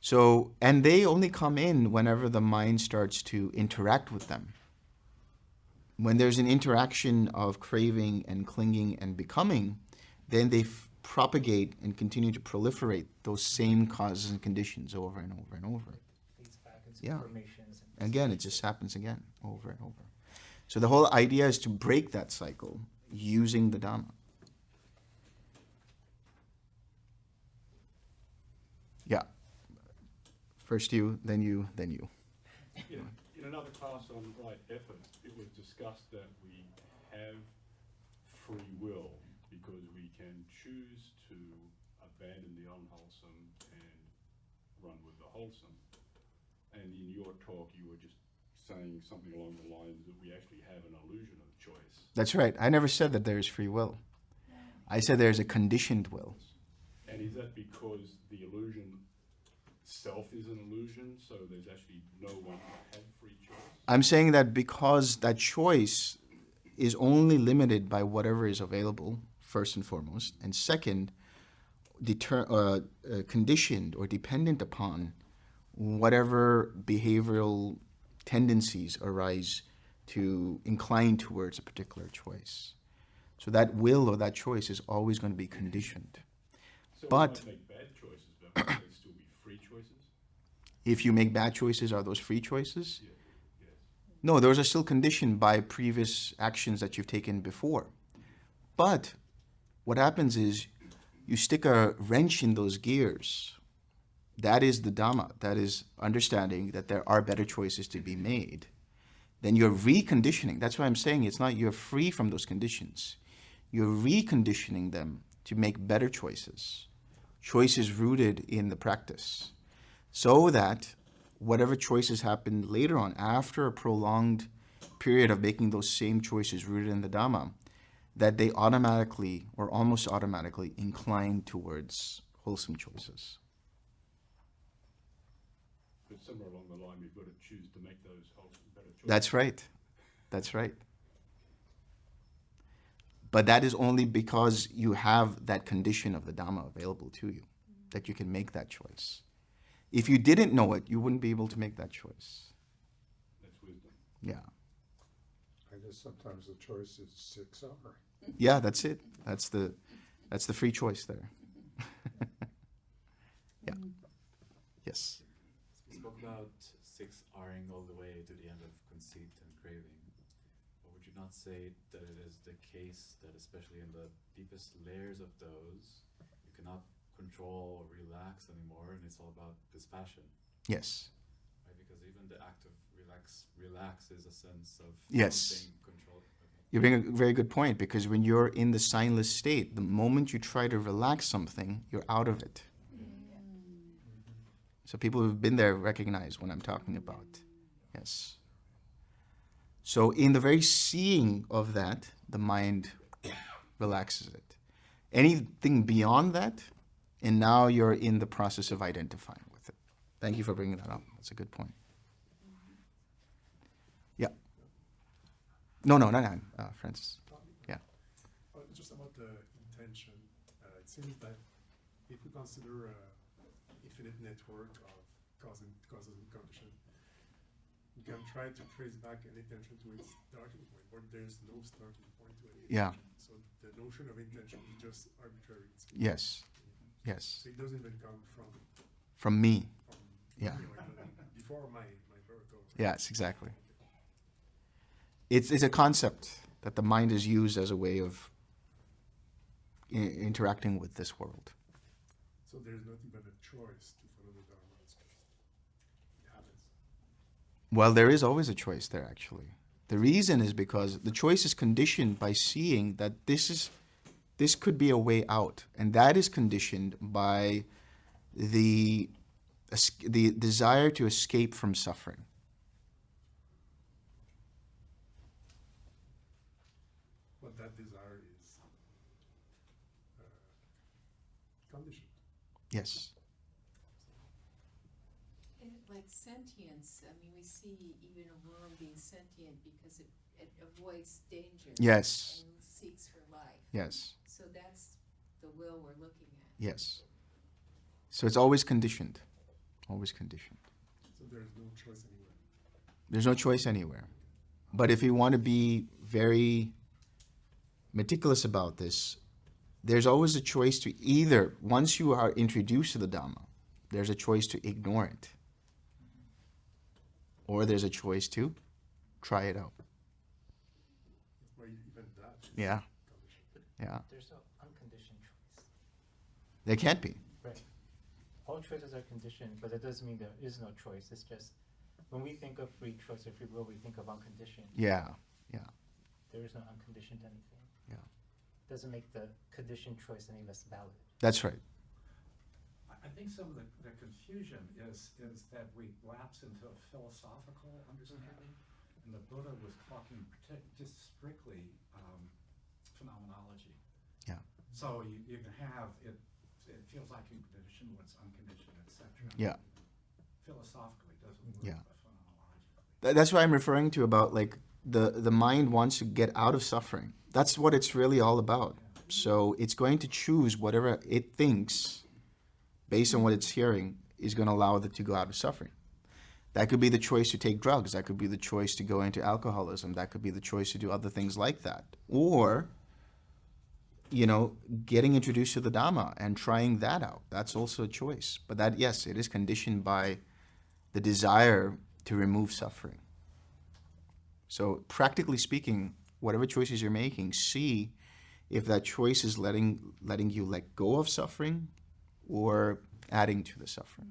So, and they only come in whenever the mind starts to interact with them. When there's an interaction of craving and clinging and becoming, then propagate and continue to proliferate those same causes and conditions over and over and over. Feeds back into Yeah. formations. And Again, it just happens again, over and over. So the whole idea is to break that cycle using the Dhamma. Yeah. First you, then you, then you. In another class on right effort, it was discussed that we have free will because we can choose to abandon the unwholesome and run with the wholesome. And in your talk, you were just saying something along the lines that we actually have an illusion of choice. That's right. I never said that there is free will. I said there's a conditioned will. And is that because the illusion itself is an illusion, so there's actually no one to have free choice? I'm saying that because that choice is only limited by whatever is available, first and foremost, and second, conditioned or dependent upon whatever behavioral tendencies arise to incline towards a particular choice. So that will or that choice is always going to be conditioned. So But we might make bad choices, but might they still be free choices? if you make bad choices, are those free choices? Yeah, yes. No, those are still conditioned by previous actions that you've taken before. But what happens is you stick a wrench in those gears. That is the Dhamma. That is understanding that there are better choices to be made. Then you're reconditioning. That's why I'm saying it's not you're free from those conditions. You're reconditioning them to make better choices. Choices rooted in the practice. So that whatever choices happen later on, after a prolonged period of making those same choices rooted in the Dhamma, that they automatically or almost automatically incline towards wholesome choices. But somewhere along the line, we've got to choose to make those wholesome, better choices. That's right. That's right. But that is only because you have that condition of the Dhamma available to you, that you can make that choice. If you didn't know it, you wouldn't be able to make that choice. That's wisdom. Yeah. I guess sometimes the choice is 6R. Yeah, that's it. That's the free choice there. Yeah. Yes. You spoke about 6Ring all the way to the end of conceit and craving. But would you not say that it is the case that especially in the deepest layers of those, you cannot control or relax anymore, and it's all about dispassion? Yes. Right? Because even the act of relax is a sense of Yes. something controlled. You bring a very good point, because when you're in the signless state, the moment you try to relax something, you're out of it. So people who've been there recognize what I'm talking about. Yes. So in the very seeing of that, the mind relaxes it. Anything beyond that, and now you're in the process of identifying with it. Thank you for bringing that up. That's a good point. Yeah. No, Francis. Yeah. Just about the intention, it seems that if we consider an infinite network of causes and conditions, we can try to trace back an intention to its starting point, but there's no starting point to any Yeah. intention. So the notion of intention is just arbitrary. Yes. Yes. So it doesn't even come From me. from Yeah. before my birth. Yes, exactly. It's a concept that the mind is used as a way of interacting with this world. So there's not even a choice to follow the Dharma. It's just, it happens. Well, there is always a choice there, actually. The reason is because the choice is conditioned by seeing that this could be a way out, and that is conditioned by the desire to escape from suffering. But that desire is conditioned. Yes. And like sentience, I mean, we see even a worm being sentient because it avoids danger. Yes. And seeks for life. Yes. So that's the will we're looking at. Yes. So it's always conditioned. Always conditioned. So there's no choice anywhere. There's no choice anywhere. But if you want to be very meticulous about this, there's always a choice to either, once you are introduced to the Dhamma, there's a choice to ignore it. Or there's a choice to try it out. Or even that. Yeah. Yeah. There's no unconditioned choice. There can't be. Right. All choices are conditioned, but it doesn't mean there is no choice. It's just when we think of free choice or free will, we think of unconditioned. Yeah. Yeah. There is no unconditioned anything. Yeah. Doesn't make the conditioned choice any less valid. That's right. I think some of the confusion is that we lapse into a philosophical understanding, and the Buddha was talking just strictly phenomenology. Yeah. So you can have it feels like unconditioned, what's unconditioned, etc. Yeah. Philosophically, it doesn't work, Yeah. but phenomenologically. That's what I'm referring to about like the mind wants to get out of suffering. That's what it's really all about. So it's going to choose whatever it thinks, based on what it's hearing, is going to allow it to go out of suffering. That could be the choice to take drugs. That could be the choice to go into alcoholism. That could be the choice to do other things like that. Or, getting introduced to the Dhamma and trying that out. That's also a choice. But that, yes, it is conditioned by the desire to remove suffering. So practically speaking, whatever choices you're making, see if that choice is letting you let go of suffering or adding to the suffering.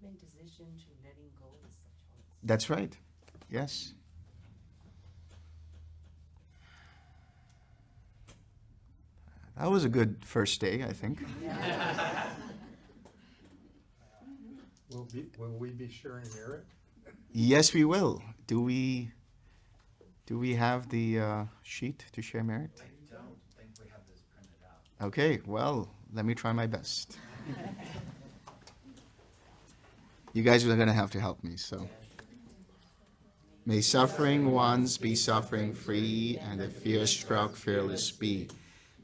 Even decision to letting go is a choice. That's right. Yes. That was a good first day, I think. Will we be sharing merit? Yes, we will. Do we have the sheet to share merit? I don't think we have this printed out. Okay, well, let me try my best. You guys are going to have to help me, so. May suffering ones be suffering free, and the fear-struck fearless be.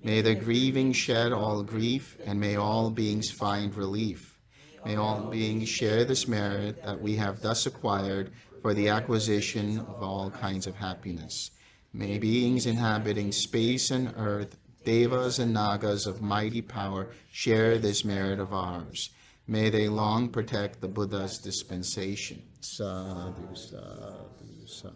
May the grieving shed all grief, and may all beings find relief. May all beings share this merit that we have thus acquired for the acquisition of all kinds of happiness. May beings inhabiting space and earth, devas and nagas of mighty power, share this merit of ours. May they long protect the Buddha's dispensation. Sadhu, sadhu, sadhu.